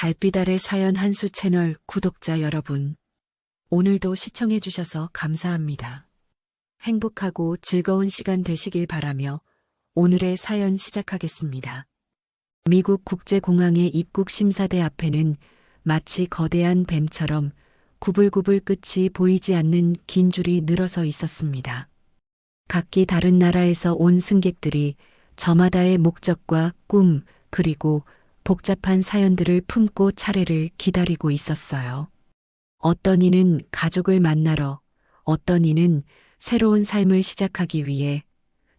달빛 아래 사연 한수 채널 구독자 여러분, 오늘도 시청해주셔서 감사합니다. 행복하고 즐거운 시간 되시길 바라며 오늘의 사연 시작하겠습니다. 미국 국제공항의 입국 심사대 앞에는 마치 거대한 뱀처럼 구불구불 끝이 보이지 않는 긴 줄이 늘어서 있었습니다. 각기 다른 나라에서 온 승객들이 저마다의 목적과 꿈, 그리고 복잡한 사연들을 품고 차례를 기다리고 있었어요. 어떤 이는 가족을 만나러, 어떤 이는 새로운 삶을 시작하기 위해,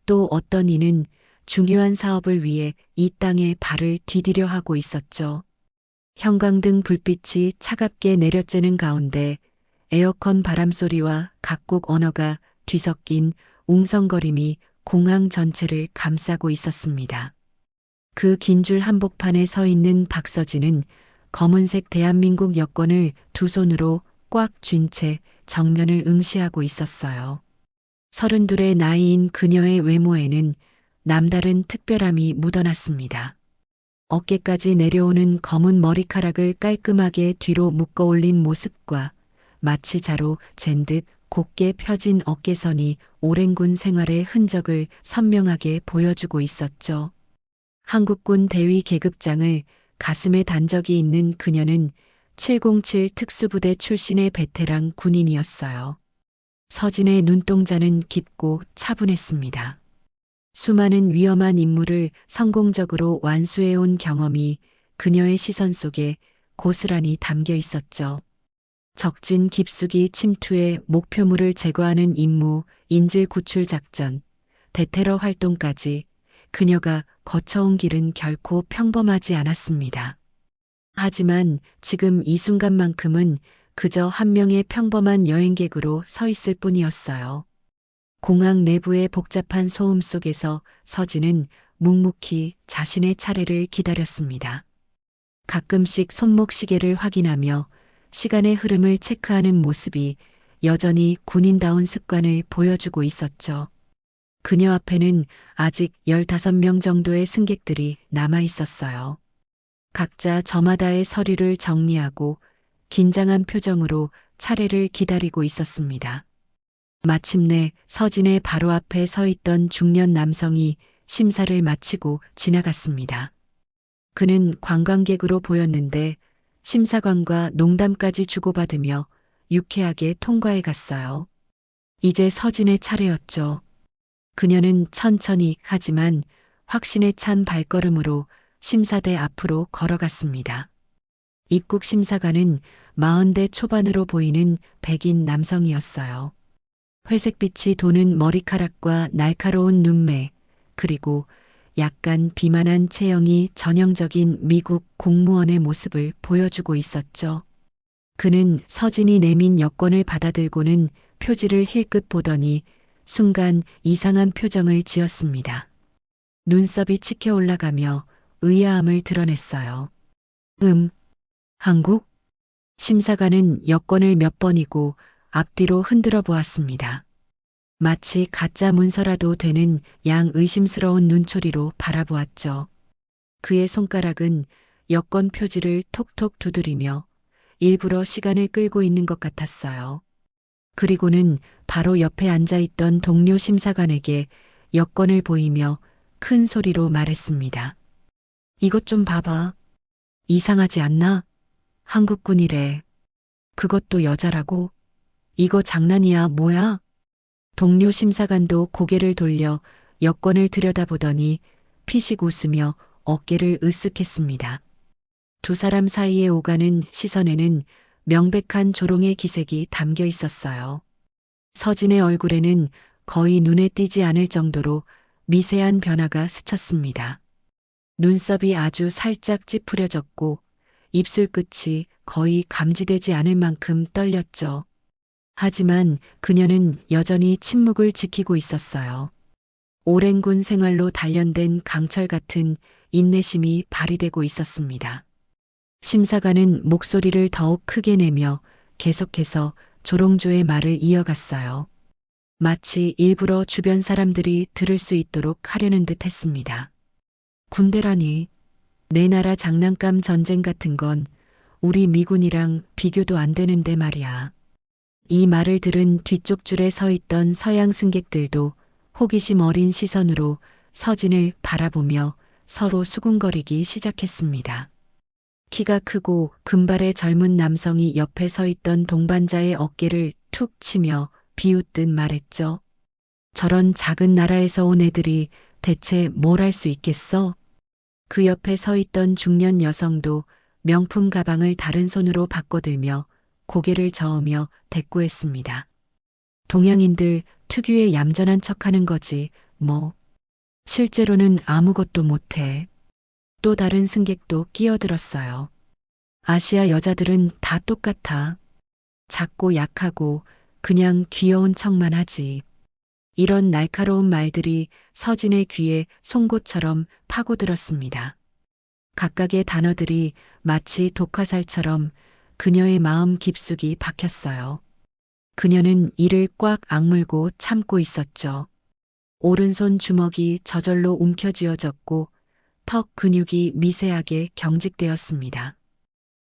또 어떤 이는 중요한 사업을 위해 이 땅에 발을 디디려 하고 있었죠. 형광등 불빛이 차갑게 내려쬐는 가운데 에어컨 바람소리와 각국 언어가 뒤섞인 웅성거림이 공항 전체를 감싸고 있었습니다. 그 긴 줄 한복판에 서 있는 박서진은 검은색 대한민국 여권을 두 손으로 꽉 쥔 채 정면을 응시하고 있었어요. 32의 나이인 그녀의 외모에는 남다른 특별함이 묻어났습니다. 어깨까지 내려오는 검은 머리카락을 깔끔하게 뒤로 묶어 올린 모습과 마치 자로 잰 듯 곧게 펴진 어깨선이 오랜 군 생활의 흔적을 선명하게 보여주고 있었죠. 한국군 대위 계급장을 가슴에 단 적이 있는 그녀는 707 특수부대 출신의 베테랑 군인이었어요. 서진의 눈동자는 깊고 차분했습니다. 수많은 위험한 임무를 성공적으로 완수해온 경험이 그녀의 시선 속에 고스란히 담겨 있었죠. 적진 깊숙이 침투해 목표물을 제거하는 임무, 인질 구출 작전, 대테러 활동까지 그녀가 거쳐온 길은 결코 평범하지 않았습니다. 하지만 지금 이 순간만큼은 그저 한 명의 평범한 여행객으로 서 있을 뿐이었어요. 공항 내부의 복잡한 소음 속에서 서진은 묵묵히 자신의 차례를 기다렸습니다. 가끔씩 손목 시계를 확인하며 시간의 흐름을 체크하는 모습이 여전히 군인다운 습관을 보여주고 있었죠. 그녀 앞에는 아직 15명 정도의 승객들이 남아 있었어요. 각자 저마다의 서류를 정리하고 긴장한 표정으로 차례를 기다리고 있었습니다. 마침내 서진의 바로 앞에 서 있던 중년 남성이 심사를 마치고 지나갔습니다. 그는 관광객으로 보였는데 심사관과 농담까지 주고받으며 유쾌하게 통과해 갔어요. 이제 서진의 차례였죠. 그녀는 천천히 하지만 확신에 찬 발걸음으로 심사대 앞으로 걸어갔습니다. 입국 심사관은 40대 초반으로 보이는 백인 남성이었어요. 회색빛이 도는 머리카락과 날카로운 눈매, 그리고 약간 비만한 체형이 전형적인 미국 공무원의 모습을 보여주고 있었죠. 그는 서진이 내민 여권을 받아들고는 표지를 힐끗 보더니 순간 이상한 표정을 지었습니다. 눈썹이 치켜 올라가며 의아함을 드러냈어요. 한국? 심사관은 여권을 몇 번이고 앞뒤로 흔들어 보았습니다. 마치 가짜 문서라도 되는 양 의심스러운 눈초리로 바라보았죠. 그의 손가락은 여권 표지를 톡톡 두드리며 일부러 시간을 끌고 있는 것 같았어요. 그리고는 바로 옆에 앉아있던 동료 심사관에게 여권을 보이며 큰 소리로 말했습니다. 이것 좀 봐봐. 이상하지 않나? 한국군이래. 그것도 여자라고? 이거 장난이야, 뭐야? 동료 심사관도 고개를 돌려 여권을 들여다보더니 피식 웃으며 어깨를 으쓱했습니다. 두 사람 사이에 오가는 시선에는 명백한 조롱의 기색이 담겨 있었어요. 서진의 얼굴에는 거의 눈에 띄지 않을 정도로 미세한 변화가 스쳤습니다. 눈썹이 아주 살짝 찌푸려졌고 입술 끝이 거의 감지되지 않을 만큼 떨렸죠. 하지만 그녀는 여전히 침묵을 지키고 있었어요. 오랜 군 생활로 단련된 강철 같은 인내심이 발휘되고 있었습니다. 심사관은 목소리를 더욱 크게 내며 계속해서 조롱조의 말을 이어갔어요. 마치 일부러 주변 사람들이 들을 수 있도록 하려는 듯 했습니다. 군대라니, 내 나라 장난감 전쟁 같은 건 우리 미군이랑 비교도 안 되는데 말이야. 이 말을 들은 뒤쪽 줄에 서 있던 서양 승객들도 호기심 어린 시선으로 서진을 바라보며 서로 수군거리기 시작했습니다. 키가 크고 금발의 젊은 남성이 옆에 서 있던 동반자의 어깨를 툭 치며 비웃듯 말했죠. 저런 작은 나라에서 온 애들이 대체 뭘 할 수 있겠어? 그 옆에 서 있던 중년 여성도 명품 가방을 다른 손으로 바꿔들며 고개를 저으며 대꾸했습니다. 동양인들 특유의 얌전한 척하는 거지, 뭐. 실제로는 아무것도 못해. 또 다른 승객도 끼어들었어요. 아시아 여자들은 다 똑같아. 작고 약하고 그냥 귀여운 척만 하지. 이런 날카로운 말들이 서진의 귀에 송곳처럼 파고들었습니다. 각각의 단어들이 마치 독화살처럼 그녀의 마음 깊숙이 박혔어요. 그녀는 이를 꽉 악물고 참고 있었죠. 오른손 주먹이 저절로 움켜쥐어졌고 턱 근육이 미세하게 경직되었습니다.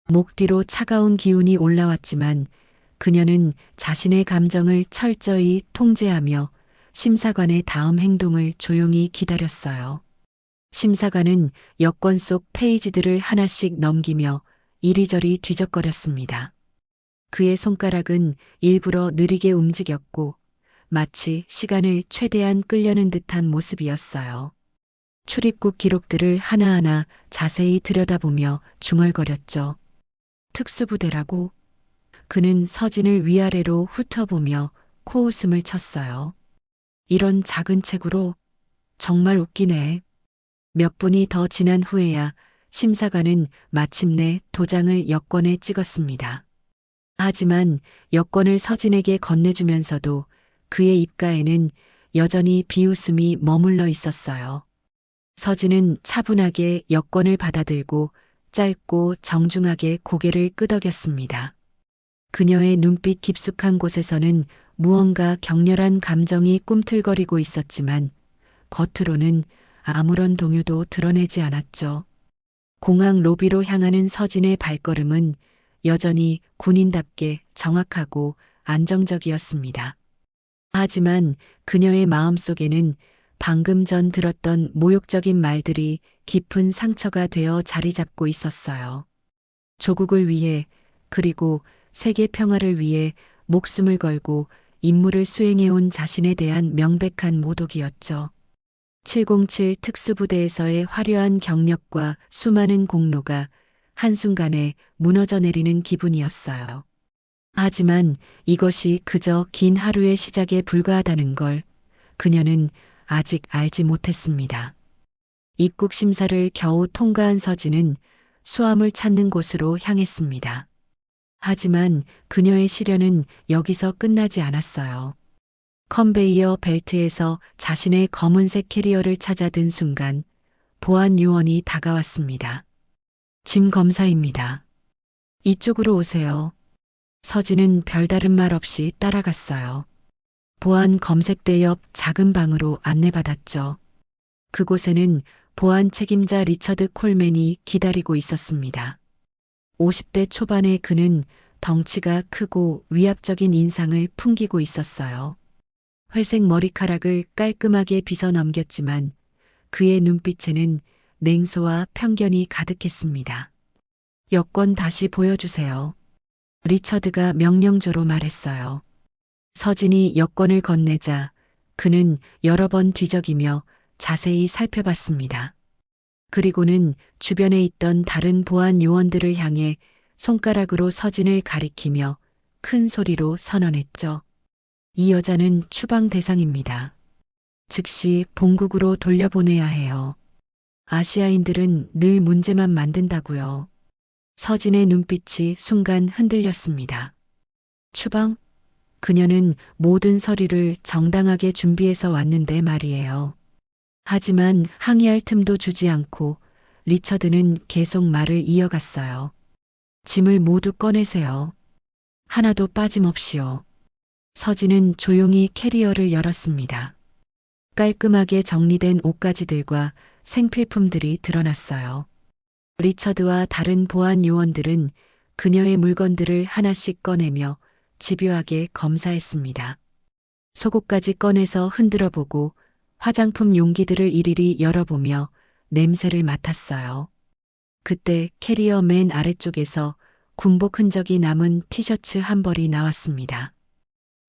목 뒤로 차가운 기운이 올라왔지만 그녀는 자신의 감정을 철저히 통제하며 심사관의 다음 행동을 조용히 기다렸어요. 심사관은 여권 속 페이지들을 하나씩 넘기며 이리저리 뒤적거렸습니다. 그의 손가락은 일부러 느리게 움직였고 마치 시간을 최대한 끌려는 듯한 모습이었어요. 출입국 기록들을 하나하나 자세히 들여다보며 중얼거렸죠. 특수부대라고? 그는 서진을 위아래로 훑어보며 코웃음을 쳤어요. 이런 작은 책으로? 정말 웃기네. 몇 분이 더 지난 후에야 심사관은 마침내 도장을 여권에 찍었습니다. 하지만 여권을 서진에게 건네주면서도 그의 입가에는 여전히 비웃음이 머물러 있었어요. 서진은 차분하게 여권을 받아들고 짧고 정중하게 고개를 끄덕였습니다. 그녀의 눈빛 깊숙한 곳에서는 무언가 격렬한 감정이 꿈틀거리고 있었지만 겉으로는 아무런 동요도 드러내지 않았죠. 공항 로비로 향하는 서진의 발걸음은 여전히 군인답게 정확하고 안정적이었습니다. 하지만 그녀의 마음속에는 방금 전 들었던 모욕적인 말들이 깊은 상처가 되어 자리 잡고 있었어요. 조국을 위해 그리고 세계 평화를 위해 목숨을 걸고 임무를 수행해온 자신에 대한 명백한 모독이었죠. 707 특수부대에서의 화려한 경력과 수많은 공로가 한순간에 무너져 내리는 기분이었어요. 하지만 이것이 그저 긴 하루의 시작에 불과하다는 걸 그녀는 아직 알지 못했습니다. 입국 심사를 겨우 통과한 서진은 수함을 찾는 곳으로 향했습니다. 하지만 그녀의 시련은 여기서 끝나지 않았어요. 컨베이어 벨트에서 자신의 검은색 캐리어를 찾아든 순간 보안 요원이 다가왔습니다. 짐 검사입니다. 이쪽으로 오세요. 서진은 별다른 말 없이 따라갔어요. 보안 검색대 옆 작은 방으로 안내받았죠. 그곳에는 보안 책임자 리처드 콜맨이 기다리고 있었습니다. 50대 초반의 그는 덩치가 크고 위압적인 인상을 풍기고 있었어요. 회색 머리카락을 깔끔하게 빗어 넘겼지만 그의 눈빛에는 냉소와 편견이 가득했습니다. 여권 다시 보여주세요. 리처드가 명령조로 말했어요. 서진이 여권을 건네자 그는 여러 번 뒤적이며 자세히 살펴봤습니다. 그리고는 주변에 있던 다른 보안 요원들을 향해 손가락으로 서진을 가리키며 큰 소리로 선언했죠. 이 여자는 추방 대상입니다. 즉시 본국으로 돌려보내야 해요. 아시아인들은 늘 문제만 만든다고요. 서진의 눈빛이 순간 흔들렸습니다. 추방? 그녀는 모든 서류를 정당하게 준비해서 왔는데 말이에요. 하지만 항의할 틈도 주지 않고 리처드는 계속 말을 이어갔어요. 짐을 모두 꺼내세요. 하나도 빠짐없이요. 서진은 조용히 캐리어를 열었습니다. 깔끔하게 정리된 옷가지들과 생필품들이 드러났어요. 리처드와 다른 보안 요원들은 그녀의 물건들을 하나씩 꺼내며 집요하게 검사했습니다. 속옷까지 꺼내서 흔들어 보고 화장품 용기들을 일일이 열어보며 냄새를 맡았어요. 그때 캐리어 맨 아래쪽에서 군복 흔적이 남은 티셔츠 한 벌이 나왔습니다.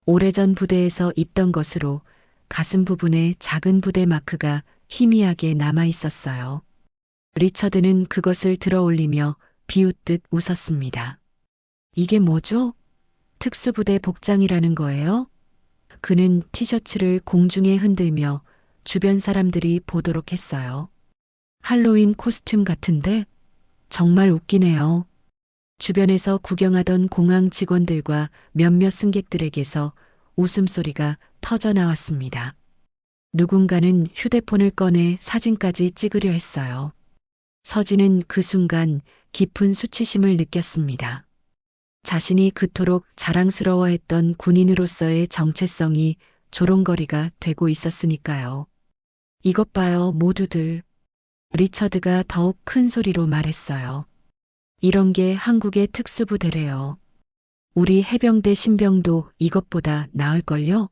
오래전 부대에서 입던 것으로 가슴 부분에 작은 부대 마크가 희미하게 남아 있었어요. 리처드는 그것을 들어 올리며 비웃듯 웃었습니다. 이게 뭐죠? 특수부대 복장이라는 거예요? 그는 티셔츠를 공중에 흔들며 주변 사람들이 보도록 했어요. 할로윈 코스튬 같은데? 정말 웃기네요. 주변에서 구경하던 공항 직원들과 몇몇 승객들에게서 웃음소리가 터져 나왔습니다. 누군가는 휴대폰을 꺼내 사진까지 찍으려 했어요. 서진은 그 순간 깊은 수치심을 느꼈습니다. 자신이 그토록 자랑스러워했던 군인으로서의 정체성이 조롱거리가 되고 있었으니까요. 이것 봐요, 모두들. 리처드가 더욱 큰 소리로 말했어요. 이런 게 한국의 특수부대래요. 우리 해병대 신병도 이것보다 나을걸요?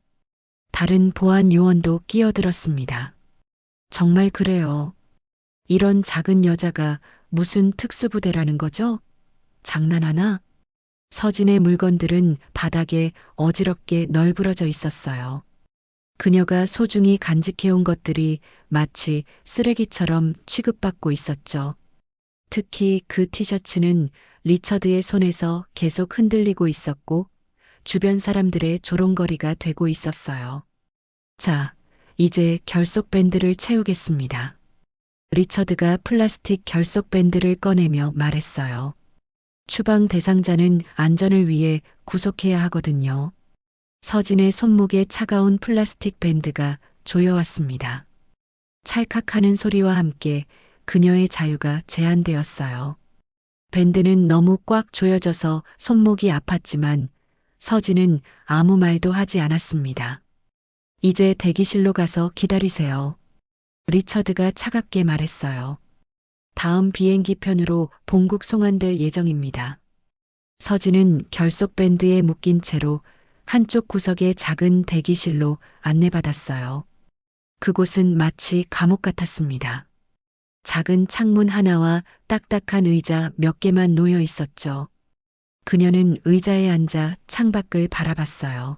다른 보안 요원도 끼어들었습니다. 정말 그래요. 이런 작은 여자가 무슨 특수부대라는 거죠? 장난하나? 서진의 물건들은 바닥에 어지럽게 널브러져 있었어요. 그녀가 소중히 간직해온 것들이 마치 쓰레기처럼 취급받고 있었죠. 특히 그 티셔츠는 리처드의 손에서 계속 흔들리고 있었고 주변 사람들의 조롱거리가 되고 있었어요. 자, 이제 결속 밴드를 채우겠습니다. 리처드가 플라스틱 결속 밴드를 꺼내며 말했어요. 추방 대상자는 안전을 위해 구속해야 하거든요. 서진의 손목에 차가운 플라스틱 밴드가 조여왔습니다. 찰칵하는 소리와 함께 그녀의 자유가 제한되었어요. 밴드는 너무 꽉 조여져서 손목이 아팠지만 서진은 아무 말도 하지 않았습니다. 이제 대기실로 가서 기다리세요. 리처드가 차갑게 말했어요. 다음 비행기 편으로 본국 송환될 예정입니다. 서진은 결속 밴드에 묶인 채로 한쪽 구석의 작은 대기실로 안내받았어요. 그곳은 마치 감옥 같았습니다. 작은 창문 하나와 딱딱한 의자 몇 개만 놓여 있었죠. 그녀는 의자에 앉아 창밖을 바라봤어요.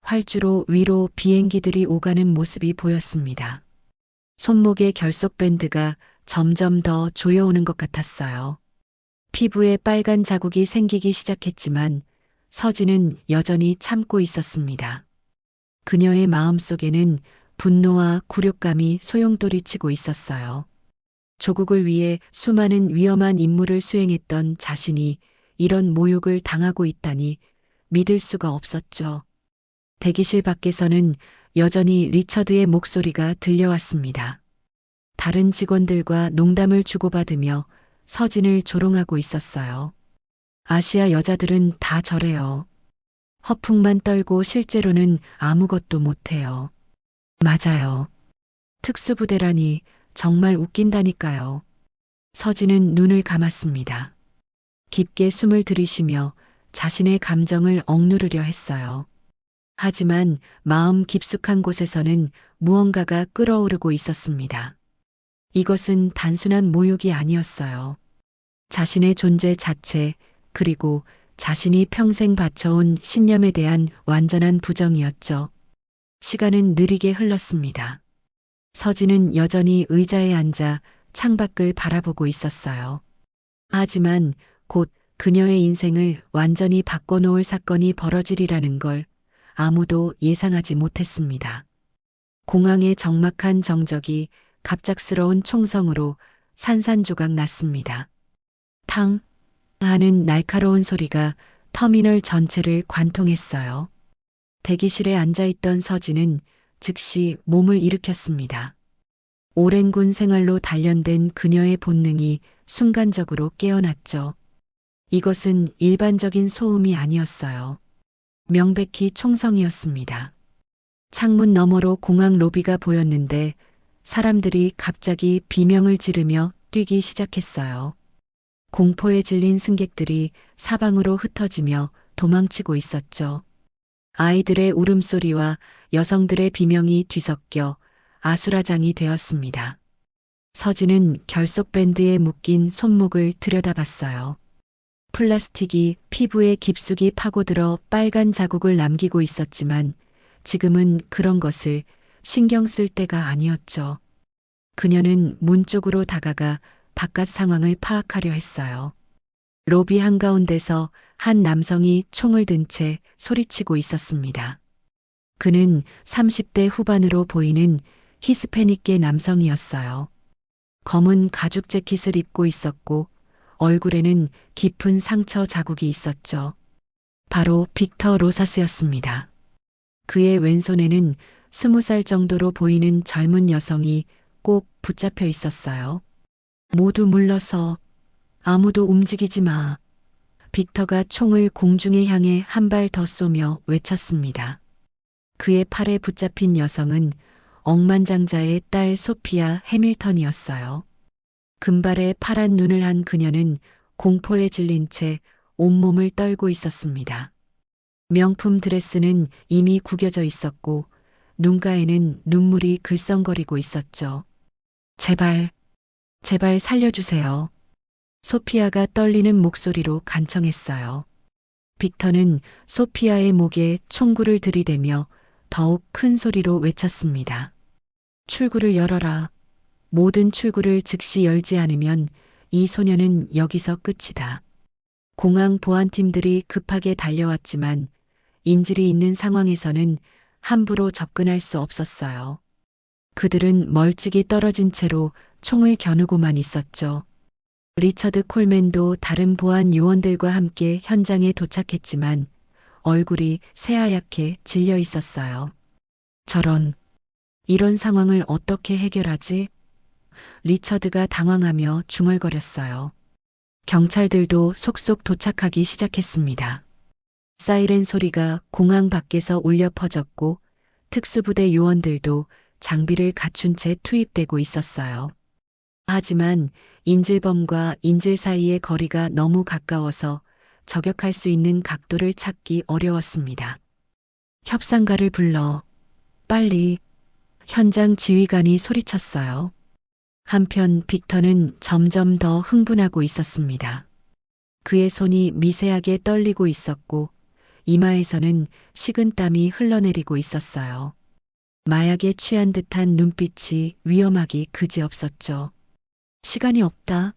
활주로 위로 비행기들이 오가는 모습이 보였습니다. 손목의 결속 밴드가 점점 더 조여오는 것 같았어요. 피부에 빨간 자국이 생기기 시작했지만 서진은 여전히 참고 있었습니다. 그녀의 마음속에는 분노와 굴욕감이 소용돌이치고 있었어요. 조국을 위해 수많은 위험한 임무를 수행했던 자신이 이런 모욕을 당하고 있다니 믿을 수가 없었죠. 대기실 밖에서는 여전히 리처드의 목소리가 들려왔습니다. 다른 직원들과 농담을 주고받으며 서진을 조롱하고 있었어요. 아시아 여자들은 다 저래요. 허풍만 떨고 실제로는 아무것도 못해요. 맞아요. 특수부대라니 정말 웃긴다니까요. 서진은 눈을 감았습니다. 깊게 숨을 들이쉬며 자신의 감정을 억누르려 했어요. 하지만 마음 깊숙한 곳에서는 무언가가 끓어오르고 있었습니다. 이것은 단순한 모욕이 아니었어요. 자신의 존재 자체, 그리고 자신이 평생 바쳐온 신념에 대한 완전한 부정이었죠. 시간은 느리게 흘렀습니다. 서진은 여전히 의자에 앉아 창밖을 바라보고 있었어요. 하지만 곧 그녀의 인생을 완전히 바꿔놓을 사건이 벌어지리라는 걸 아무도 예상하지 못했습니다. 공항의 적막한 정적이 갑작스러운 총성으로 산산조각 났습니다. 탕 하는 날카로운 소리가 터미널 전체를 관통했어요. 대기실에 앉아있던 서진은 즉시 몸을 일으켰습니다. 오랜 군 생활로 단련된 그녀의 본능이 순간적으로 깨어났죠. 이것은 일반적인 소음이 아니었어요. 명백히 총성이었습니다. 창문 너머로 공항 로비가 보였는데 사람들이 갑자기 비명을 지르며 뛰기 시작했어요. 공포에 질린 승객들이 사방으로 흩어지며 도망치고 있었죠. 아이들의 울음소리와 여성들의 비명이 뒤섞여 아수라장이 되었습니다. 서진은 결속밴드에 묶인 손목을 들여다봤어요. 플라스틱이 피부에 깊숙이 파고들어 빨간 자국을 남기고 있었지만 지금은 그런 것을 신경 쓸 때가 아니었죠. 그녀는 문 쪽으로 다가가 바깥 상황을 파악하려 했어요. 로비 한가운데서 한 남성이 총을 든 채 소리치고 있었습니다. 그는 30대 후반으로 보이는 히스패닉계 남성이었어요. 검은 가죽 재킷을 입고 있었고 얼굴에는 깊은 상처 자국이 있었죠. 바로 빅터 로사스였습니다. 그의 왼손에는 20살 정도로 보이는 젊은 여성이 꼭 붙잡혀 있었어요. 모두 물러서 아무도 움직이지 마. 빅터가 총을 공중에 향해 한 발 더 쏘며 외쳤습니다. 그의 팔에 붙잡힌 여성은 억만장자의 딸 소피아 해밀턴이었어요. 금발에 파란 눈을 한 그녀는 공포에 질린 채 온몸을 떨고 있었습니다. 명품 드레스는 이미 구겨져 있었고 눈가에는 눈물이 글썽거리고 있었죠. 제발, 제발 살려주세요. 소피아가 떨리는 목소리로 간청했어요. 빅터는 소피아의 목에 총구를 들이대며 더욱 큰 소리로 외쳤습니다. 출구를 열어라. 모든 출구를 즉시 열지 않으면 이 소녀는 여기서 끝이다. 공항 보안팀들이 급하게 달려왔지만 인질이 있는 상황에서는 함부로 접근할 수 없었어요. 그들은 멀찍이 떨어진 채로 총을 겨누고만 있었죠. 리처드 콜맨도 다른 보안 요원들과 함께 현장에 도착했지만 얼굴이 새하얗게 질려 있었어요. 이런 상황을 어떻게 해결하지? 리처드가 당황하며 중얼거렸어요. 경찰들도 속속 도착하기 시작했습니다. 사이렌 소리가 공항 밖에서 울려 퍼졌고 특수부대 요원들도 장비를 갖춘 채 투입되고 있었어요. 하지만 인질범과 인질 사이의 거리가 너무 가까워서 저격할 수 있는 각도를 찾기 어려웠습니다. 협상가를 불러 빨리 현장 지휘관이 소리쳤어요. 한편 빅터는 점점 더 흥분하고 있었습니다. 그의 손이 미세하게 떨리고 있었고 이마에서는 식은땀이 흘러내리고 있었어요. 마약에 취한 듯한 눈빛이 위험하기 그지없었죠. 시간이 없다.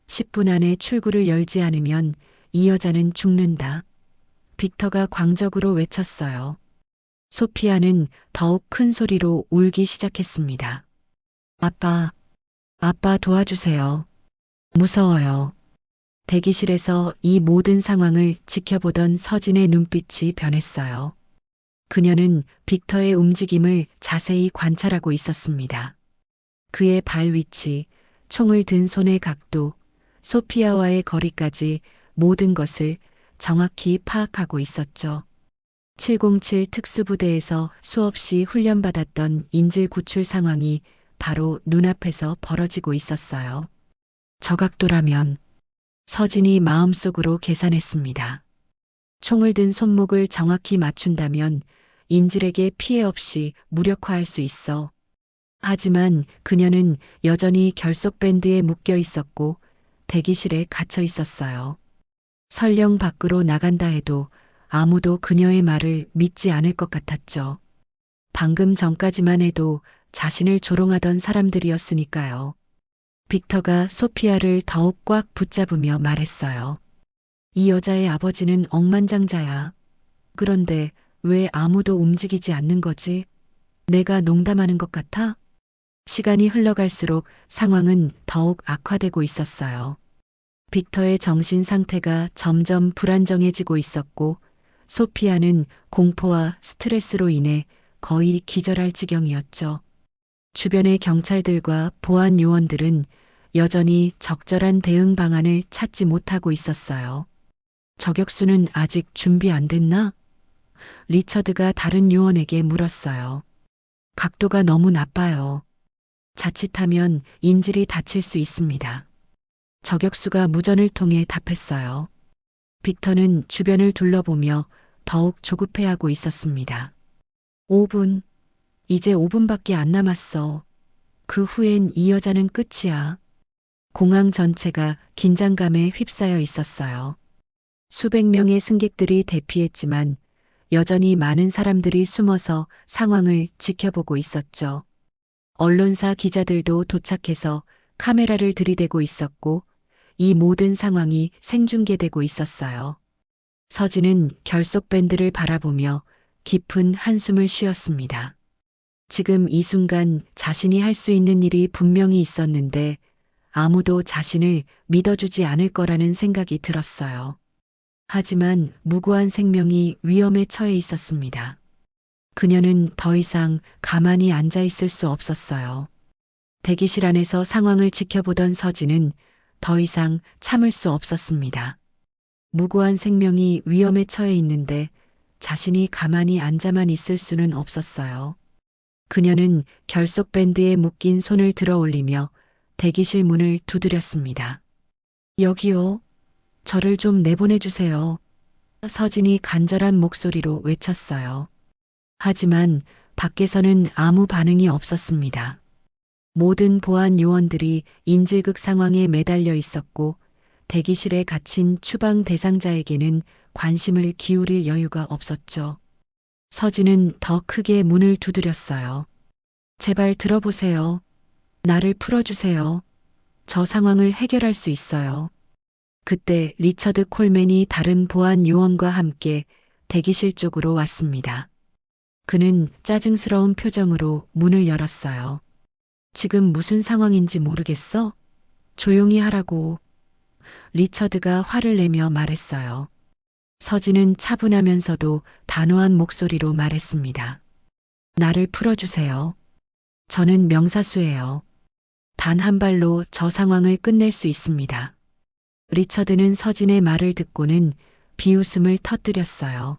10분 안에 출구를 열지 않으면 이 여자는 죽는다. 빅터가 광적으로 외쳤어요. 소피아는 더욱 큰 소리로 울기 시작했습니다. 아빠 도와주세요. 무서워요. 대기실에서 이 모든 상황을 지켜보던 서진의 눈빛이 변했어요. 그녀는 빅터의 움직임을 자세히 관찰하고 있었습니다. 그의 발 위치, 총을 든 손의 각도, 소피아와의 거리까지 모든 것을 정확히 파악하고 있었죠. 707 특수부대에서 수없이 훈련받았던 인질 구출 상황이 바로 눈앞에서 벌어지고 있었어요. 저 각도라면 서진이 마음속으로 계산했습니다. 총을 든 손목을 정확히 맞춘다면 인질에게 피해 없이 무력화할 수 있어. 하지만 그녀는 여전히 결속밴드에 묶여 있었고 대기실에 갇혀 있었어요. 설령 밖으로 나간다 해도 아무도 그녀의 말을 믿지 않을 것 같았죠. 방금 전까지만 해도 자신을 조롱하던 사람들이었으니까요. 빅터가 소피아를 더욱 꽉 붙잡으며 말했어요. 이 여자의 아버지는 억만장자야. 그런데 왜 아무도 움직이지 않는 거지? 내가 농담하는 것 같아? 시간이 흘러갈수록 상황은 더욱 악화되고 있었어요. 빅터의 정신 상태가 점점 불안정해지고 있었고 소피아는 공포와 스트레스로 인해 거의 기절할 지경이었죠. 주변의 경찰들과 보안 요원들은 여전히 적절한 대응 방안을 찾지 못하고 있었어요. 저격수는 아직 준비 안 됐나? 리처드가 다른 요원에게 물었어요. 각도가 너무 나빠요. 자칫하면 인질이 다칠 수 있습니다. 저격수가 무전을 통해 답했어요. 빅터는 주변을 둘러보며 더욱 조급해하고 있었습니다. 5분. 이제 5분밖에 안 남았어. 그 후엔 이 여자는 끝이야. 공항 전체가 긴장감에 휩싸여 있었어요. 수백 명의 승객들이 대피했지만 여전히 많은 사람들이 숨어서 상황을 지켜보고 있었죠. 언론사 기자들도 도착해서 카메라를 들이대고 있었고 이 모든 상황이 생중계되고 있었어요. 서진은 결속 밴드를 바라보며 깊은 한숨을 쉬었습니다. 지금 이 순간 자신이 할 수 있는 일이 분명히 있었는데 아무도 자신을 믿어주지 않을 거라는 생각이 들었어요. 하지만 무고한 생명이 위험에 처해 있었습니다. 그녀는 더 이상 가만히 앉아 있을 수 없었어요. 대기실 안에서 상황을 지켜보던 서진은 더 이상 참을 수 없었습니다. 무고한 생명이 위험에 처해 있는데 자신이 가만히 앉아만 있을 수는 없었어요. 그녀는 결속 밴드에 묶인 손을 들어 올리며 대기실 문을 두드렸습니다. 여기요. 저를 좀 내보내주세요. 서진이 간절한 목소리로 외쳤어요. 하지만 밖에서는 아무 반응이 없었습니다. 모든 보안 요원들이 인질극 상황에 매달려 있었고 대기실에 갇힌 추방 대상자에게는 관심을 기울일 여유가 없었죠. 서진은 더 크게 문을 두드렸어요. 제발 들어보세요. 나를 풀어주세요. 저 상황을 해결할 수 있어요. 그때 리처드 콜맨이 다른 보안 요원과 함께 대기실 쪽으로 왔습니다. 그는 짜증스러운 표정으로 문을 열었어요. 지금 무슨 상황인지 모르겠어? 조용히 하라고. 리처드가 화를 내며 말했어요. 서진은 차분하면서도 단호한 목소리로 말했습니다. 나를 풀어주세요. 저는 명사수예요. 단 한 발로 저 상황을 끝낼 수 있습니다. 리처드는 서진의 말을 듣고는 비웃음을 터뜨렸어요.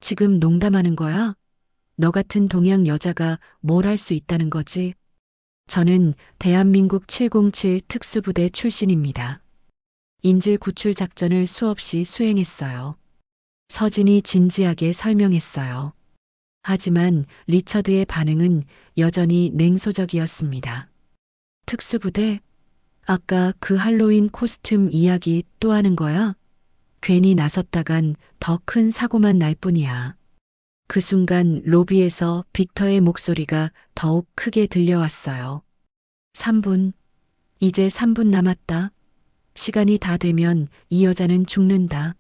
지금 농담하는 거야? 너 같은 동양 여자가 뭘 할 수 있다는 거지? 저는 대한민국 707 특수부대 출신입니다. 인질 구출 작전을 수없이 수행했어요. 서진이 진지하게 설명했어요. 하지만 리처드의 반응은 여전히 냉소적이었습니다. 특수부대? 아까 그 할로윈 코스튬 이야기 또 하는 거야? 괜히 나섰다간 더 큰 사고만 날 뿐이야. 그 순간 로비에서 빅터의 목소리가 더욱 크게 들려왔어요. 3분. 이제 3분 남았다. 시간이 다 되면 이 여자는 죽는다.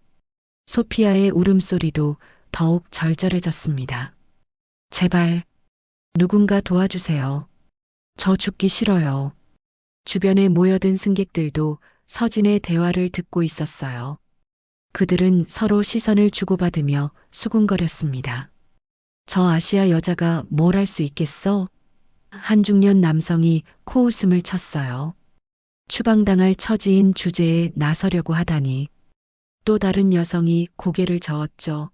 소피아의 울음소리도 더욱 절절해졌습니다. 제발, 누군가 도와주세요. 저 죽기 싫어요. 주변에 모여든 승객들도 서진의 대화를 듣고 있었어요. 그들은 서로 시선을 주고받으며 수군거렸습니다. 저 아시아 여자가 뭘 할 수 있겠어? 한 중년 남성이 코웃음을 쳤어요. 추방당할 처지인 주제에 나서려고 하다니. 또 다른 여성이 고개를 저었죠.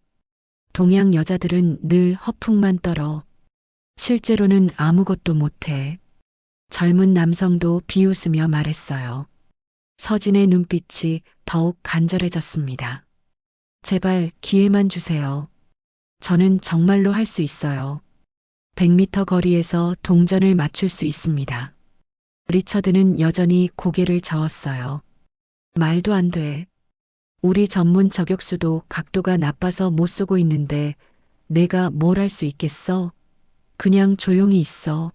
동양 여자들은 늘 허풍만 떨어. 실제로는 아무것도 못해. 젊은 남성도 비웃으며 말했어요. 서진의 눈빛이 더욱 간절해졌습니다. 제발 기회만 주세요. 저는 정말로 할 수 있어요. 100m 거리에서 동전을 맞출 수 있습니다. 리처드는 여전히 고개를 저었어요. 말도 안 돼. 우리 전문 저격수도 각도가 나빠서 못 쏘고 있는데 내가 뭘 할 수 있겠어? 그냥 조용히 있어.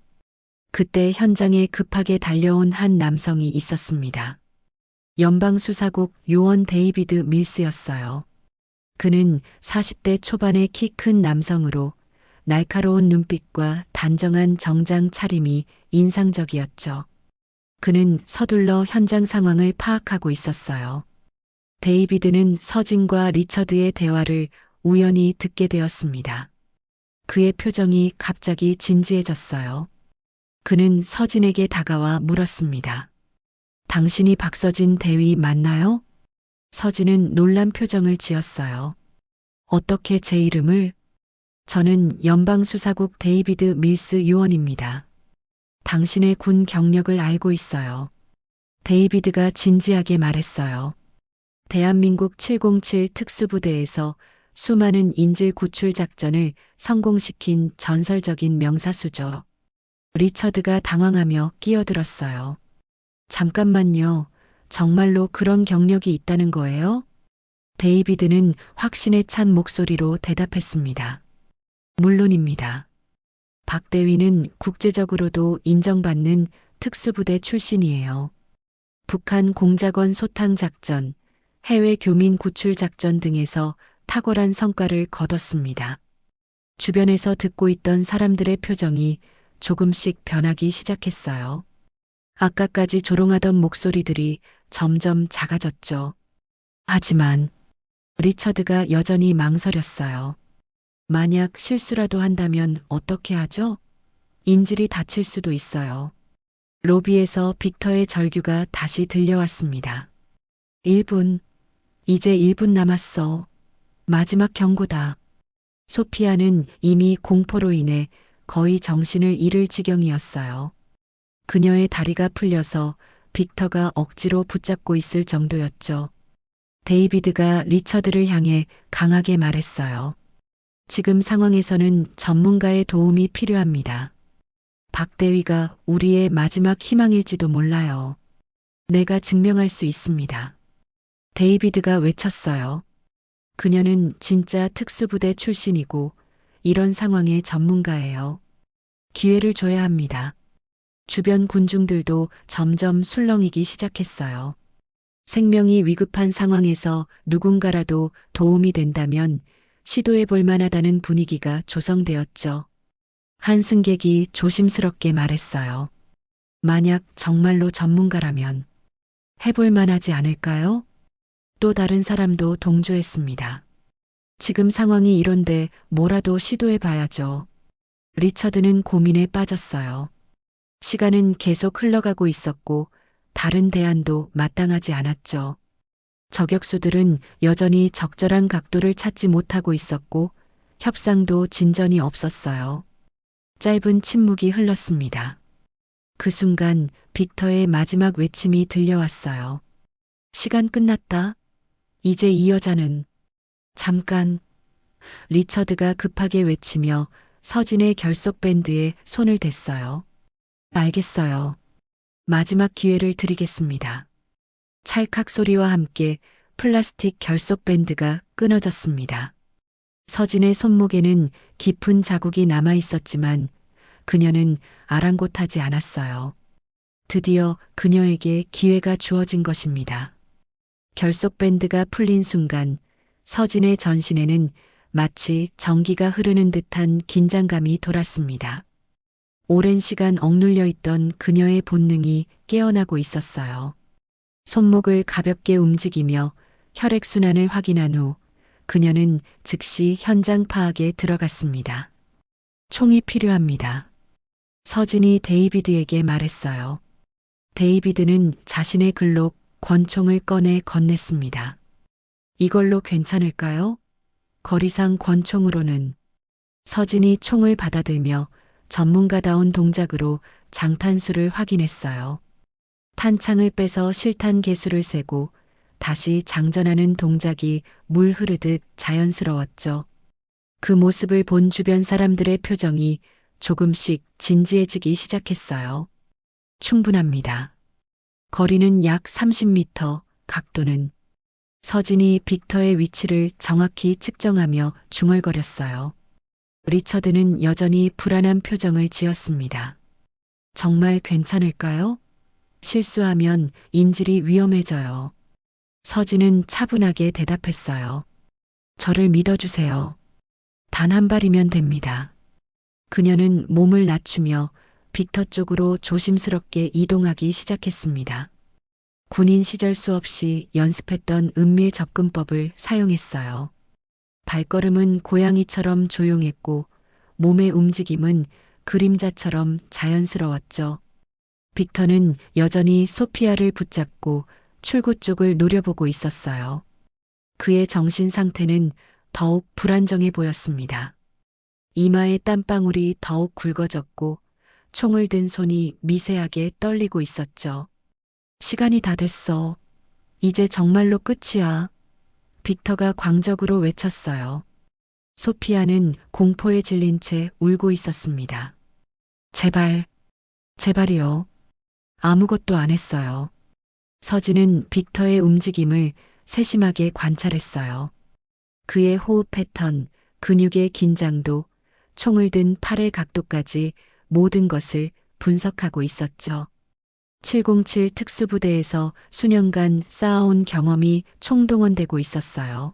그때 현장에 급하게 달려온 한 남성이 있었습니다. 연방수사국 요원 데이비드 밀스였어요. 그는 40대 초반의 키 큰 남성으로 날카로운 눈빛과 단정한 정장 차림이 인상적이었죠. 그는 서둘러 현장 상황을 파악하고 있었어요. 데이비드는 서진과 리처드의 대화를 우연히 듣게 되었습니다. 그의 표정이 갑자기 진지해졌어요. 그는 서진에게 다가와 물었습니다. 당신이 박서진 대위 맞나요? 서진은 놀란 표정을 지었어요. 어떻게 제 이름을? 저는 연방수사국 데이비드 밀스 요원입니다. 당신의 군 경력을 알고 있어요. 데이비드가 진지하게 말했어요. 대한민국 707 특수부대에서 수많은 인질 구출 작전을 성공시킨 전설적인 명사수죠. 리처드가 당황하며 끼어들었어요. 잠깐만요. 정말로 그런 경력이 있다는 거예요? 데이비드는 확신에 찬 목소리로 대답했습니다. 물론입니다. 박 대위는 국제적으로도 인정받는 특수부대 출신이에요. 북한 공작원 소탕 작전, 해외 교민 구출 작전 등에서 탁월한 성과를 거뒀습니다. 주변에서 듣고 있던 사람들의 표정이 조금씩 변하기 시작했어요. 아까까지 조롱하던 목소리들이 점점 작아졌죠. 하지만 리처드가 여전히 망설였어요. 만약 실수라도 한다면 어떻게 하죠? 인질이 다칠 수도 있어요. 로비에서 빅터의 절규가 다시 들려왔습니다. 1분, 이제 1분 남았어. 마지막 경고다. 소피아는 이미 공포로 인해 거의 정신을 잃을 지경이었어요. 그녀의 다리가 풀려서 빅터가 억지로 붙잡고 있을 정도였죠. 데이비드가 리처드를 향해 강하게 말했어요. 지금 상황에서는 전문가의 도움이 필요합니다. 박 대위가 우리의 마지막 희망일지도 몰라요. 내가 증명할 수 있습니다. 데이비드가 외쳤어요. 그녀는 진짜 특수부대 출신이고 이런 상황의 전문가예요. 기회를 줘야 합니다. 주변 군중들도 점점 술렁이기 시작했어요. 생명이 위급한 상황에서 누군가라도 도움이 된다면 시도해 볼 만하다는 분위기가 조성되었죠. 한 승객이 조심스럽게 말했어요. 만약 정말로 전문가라면 해볼 만하지 않을까요? 또 다른 사람도 동조했습니다. 지금 상황이 이런데 뭐라도 시도해 봐야죠. 리처드는 고민에 빠졌어요. 시간은 계속 흘러가고 있었고 다른 대안도 마땅하지 않았죠. 저격수들은 여전히 적절한 각도를 찾지 못하고 있었고 협상도 진전이 없었어요. 짧은 침묵이 흘렀습니다. 그 순간 빅터의 마지막 외침이 들려왔어요. 시간 끝났다. 이제 이 여자는 잠깐. 리처드가 급하게 외치며 서진의 결속 밴드에 손을 댔어요. 알겠어요. 마지막 기회를 드리겠습니다. 찰칵 소리와 함께 플라스틱 결속 밴드가 끊어졌습니다. 서진의 손목에는 깊은 자국이 남아 있었지만 그녀는 아랑곳하지 않았어요. 드디어 그녀에게 기회가 주어진 것입니다. 결속 밴드가 풀린 순간 서진의 전신에는 마치 전기가 흐르는 듯한 긴장감이 돌았습니다. 오랜 시간 억눌려 있던 그녀의 본능이 깨어나고 있었어요. 손목을 가볍게 움직이며 혈액순환을 확인한 후 그녀는 즉시 현장 파악에 들어갔습니다. 총이 필요합니다. 서진이 데이비드에게 말했어요. 데이비드는 자신의 글록 권총을 꺼내 건넸습니다. 이걸로 괜찮을까요? 거리상 권총으로는. 서진이 총을 받아들며 전문가다운 동작으로 장탄수를 확인했어요. 탄창을 빼서 실탄 개수를 세고 다시 장전하는 동작이 물 흐르듯 자연스러웠죠. 그 모습을 본 주변 사람들의 표정이 조금씩 진지해지기 시작했어요. 충분합니다. 거리는 약 30m, 각도는. 서진이 빅터의 위치를 정확히 측정하며 중얼거렸어요. 리처드는 여전히 불안한 표정을 지었습니다. 정말 괜찮을까요? 실수하면 인질이 위험해져요. 서진은 차분하게 대답했어요. 저를 믿어주세요. 단 한 발이면 됩니다. 그녀는 몸을 낮추며 빅터 쪽으로 조심스럽게 이동하기 시작했습니다. 군인 시절 수없이 연습했던 은밀 접근법을 사용했어요. 발걸음은 고양이처럼 조용했고 몸의 움직임은 그림자처럼 자연스러웠죠. 빅터는 여전히 소피아를 붙잡고 출구 쪽을 노려보고 있었어요. 그의 정신 상태는 더욱 불안정해 보였습니다. 이마의 땀방울이 더욱 굵어졌고 총을 든 손이 미세하게 떨리고 있었죠. 시간이 다 됐어. 이제 정말로 끝이야. 빅터가 광적으로 외쳤어요. 소피아는 공포에 질린 채 울고 있었습니다. 제발, 제발이요. 아무것도 안 했어요. 서진은 빅터의 움직임을 세심하게 관찰했어요. 그의 호흡 패턴, 근육의 긴장도, 총을 든 팔의 각도까지 모든 것을 분석하고 있었죠. 707 특수부대에서 수년간 쌓아온 경험이 총동원되고 있었어요.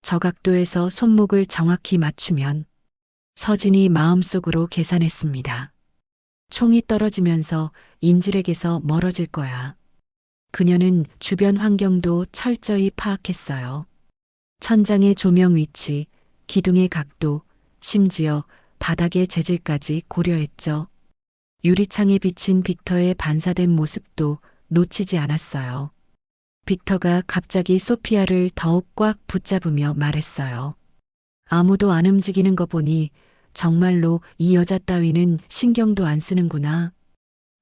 저 각도에서 손목을 정확히 맞추면 서진이 마음속으로 계산했습니다. 총이 떨어지면서 인질에게서 멀어질 거야. 그녀는 주변 환경도 철저히 파악했어요. 천장의 조명 위치, 기둥의 각도, 심지어 바닥의 재질까지 고려했죠. 유리창에 비친 빅터의 반사된 모습도 놓치지 않았어요. 빅터가 갑자기 소피아를 더욱 꽉 붙잡으며 말했어요. 아무도 안 움직이는 거 보니 정말로 이 여자 따위는 신경도 안 쓰는구나.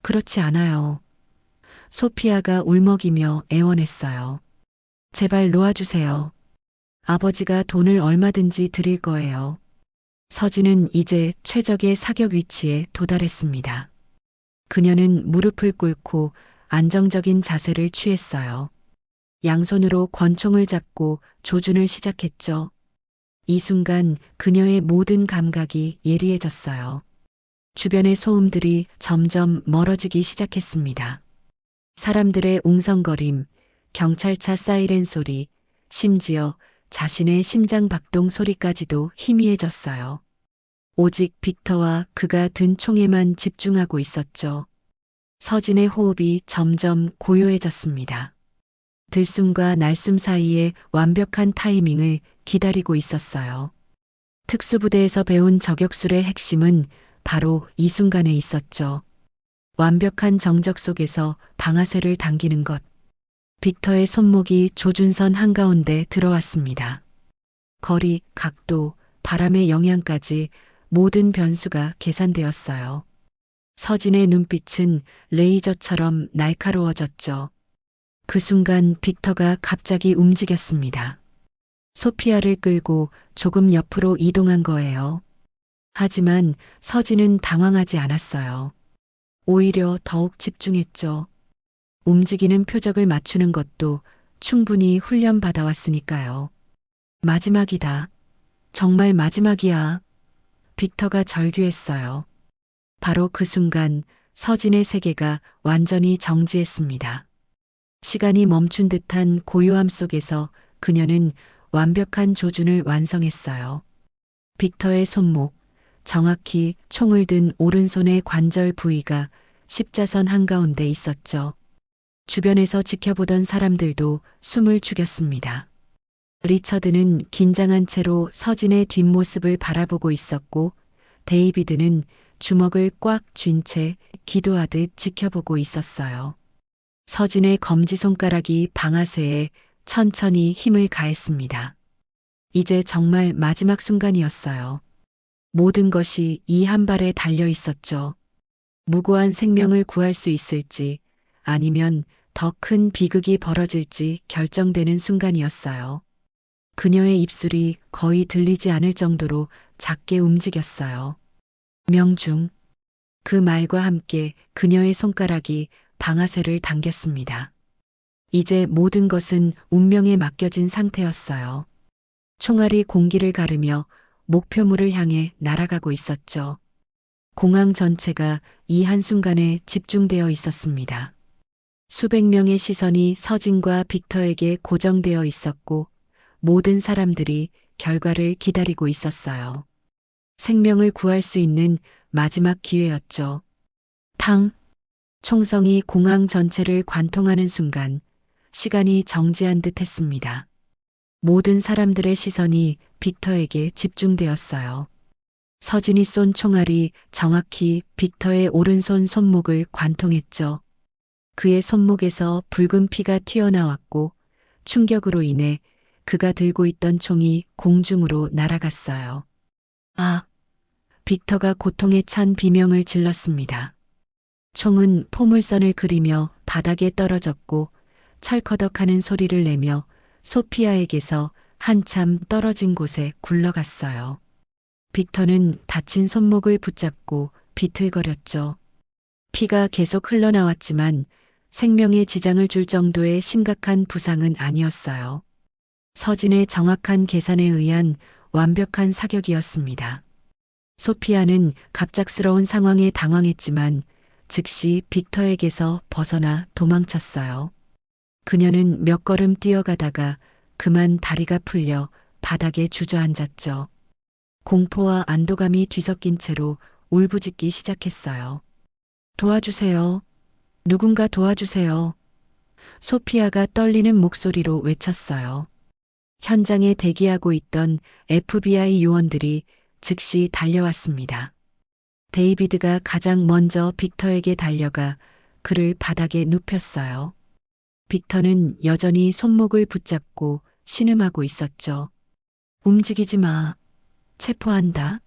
그렇지 않아요. 소피아가 울먹이며 애원했어요. 제발 놓아주세요. 아버지가 돈을 얼마든지 드릴 거예요. 서진은 이제 최적의 사격 위치에 도달했습니다. 그녀는 무릎을 꿇고 안정적인 자세를 취했어요. 양손으로 권총을 잡고 조준을 시작했죠. 이 순간 그녀의 모든 감각이 예리해졌어요. 주변의 소음들이 점점 멀어지기 시작했습니다. 사람들의 웅성거림, 경찰차 사이렌 소리, 심지어 자신의 심장 박동 소리까지도 희미해졌어요. 오직 빅터와 그가 든 총에만 집중하고 있었죠. 서진의 호흡이 점점 고요해졌습니다. 들숨과 날숨 사이에 완벽한 타이밍을 기다리고 있었어요. 특수부대에서 배운 저격술의 핵심은 바로 이 순간에 있었죠. 완벽한 정적 속에서 방아쇠를 당기는 것. 빅터의 손목이 조준선 한가운데 들어왔습니다. 거리, 각도, 바람의 영향까지 모든 변수가 계산되었어요. 서진의 눈빛은 레이저처럼 날카로워졌죠. 그 순간 빅터가 갑자기 움직였습니다. 소피아를 끌고 조금 옆으로 이동한 거예요. 하지만 서진은 당황하지 않았어요. 오히려 더욱 집중했죠. 움직이는 표적을 맞추는 것도 충분히 훈련받아왔으니까요. 마지막이다. 정말 마지막이야. 빅터가 절규했어요. 바로 그 순간 서진의 세계가 완전히 정지했습니다. 시간이 멈춘 듯한 고요함 속에서 그녀는 완벽한 조준을 완성했어요. 빅터의 손목, 정확히 총을 든 오른손의 관절 부위가 십자선 한가운데 있었죠. 주변에서 지켜보던 사람들도 숨을 죽였습니다. 리처드는 긴장한 채로 서진의 뒷모습을 바라보고 있었고, 데이비드는 주먹을 꽉 쥔 채 기도하듯 지켜보고 있었어요. 서진의 검지손가락이 방아쇠에 천천히 힘을 가했습니다. 이제 정말 마지막 순간이었어요. 모든 것이 이 한 발에 달려 있었죠. 무고한 생명을 구할 수 있을지 아니면 더 큰 비극이 벌어질지 결정되는 순간이었어요. 그녀의 입술이 거의 들리지 않을 정도로 작게 움직였어요. 명중. 그 말과 함께 그녀의 손가락이 방아쇠를 당겼습니다. 이제 모든 것은 운명에 맡겨진 상태였어요. 총알이 공기를 가르며 목표물을 향해 날아가고 있었죠. 공항 전체가 이 한순간에 집중되어 있었습니다. 수백 명의 시선이 서진과 빅터에게 고정되어 있었고 모든 사람들이 결과를 기다리고 있었어요. 생명을 구할 수 있는 마지막 기회였죠. 탕! 총성이 공항 전체를 관통하는 순간 시간이 정지한 듯 했습니다. 모든 사람들의 시선이 빅터에게 집중되었어요. 서진이 쏜 총알이 정확히 빅터의 오른손 손목을 관통했죠. 그의 손목에서 붉은 피가 튀어나왔고 충격으로 인해 그가 들고 있던 총이 공중으로 날아갔어요. 아! 빅터가 고통에 찬 비명을 질렀습니다. 총은 포물선을 그리며 바닥에 떨어졌고 철커덕하는 소리를 내며 소피아에게서 한참 떨어진 곳에 굴러갔어요. 빅터는 다친 손목을 붙잡고 비틀거렸죠. 피가 계속 흘러나왔지만 생명에 지장을 줄 정도의 심각한 부상은 아니었어요. 서진의 정확한 계산에 의한 완벽한 사격이었습니다. 소피아는 갑작스러운 상황에 당황했지만 즉시 빅터에게서 벗어나 도망쳤어요. 그녀는 몇 걸음 뛰어가다가 그만 다리가 풀려 바닥에 주저앉았죠. 공포와 안도감이 뒤섞인 채로 울부짖기 시작했어요. 도와주세요. 누군가 도와주세요. 소피아가 떨리는 목소리로 외쳤어요. 현장에 대기하고 있던 FBI 요원들이 즉시 달려왔습니다. 데이비드가 가장 먼저 빅터에게 달려가 그를 바닥에 눕혔어요. 빅터는 여전히 손목을 붙잡고 신음하고 있었죠. 움직이지 마. 체포한다.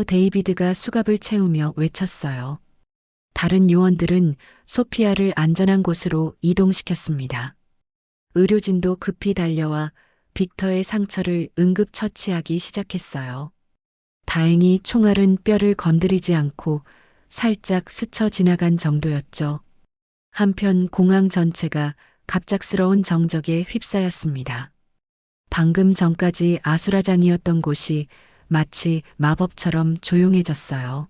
데이비드가 수갑을 채우며 외쳤어요. 다른 요원들은 소피아를 안전한 곳으로 이동시켰습니다. 의료진도 급히 달려와 빅터의 상처를 응급처치하기 시작했어요. 다행히 총알은 뼈를 건드리지 않고 살짝 스쳐 지나간 정도였죠. 한편 공항 전체가 갑작스러운 정적에 휩싸였습니다. 방금 전까지 아수라장이었던 곳이 마치 마법처럼 조용해졌어요.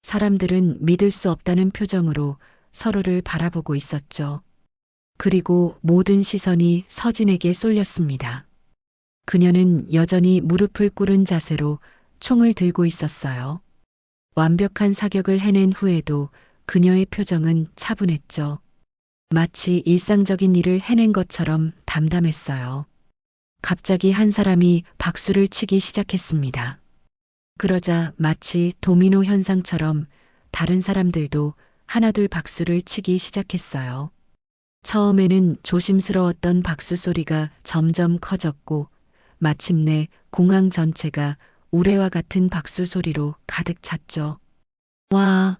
사람들은 믿을 수 없다는 표정으로 서로를 바라보고 있었죠. 그리고 모든 시선이 서진에게 쏠렸습니다. 그녀는 여전히 무릎을 꿇은 자세로 총을 들고 있었어요. 완벽한 사격을 해낸 후에도 그녀의 표정은 차분했죠. 마치 일상적인 일을 해낸 것처럼 담담했어요. 갑자기 한 사람이 박수를 치기 시작했습니다. 그러자 마치 도미노 현상처럼 다른 사람들도 하나둘 박수를 치기 시작했어요. 처음에는 조심스러웠던 박수 소리가 점점 커졌고 마침내 공항 전체가 우레와 같은 박수 소리로 가득 찼죠. 와,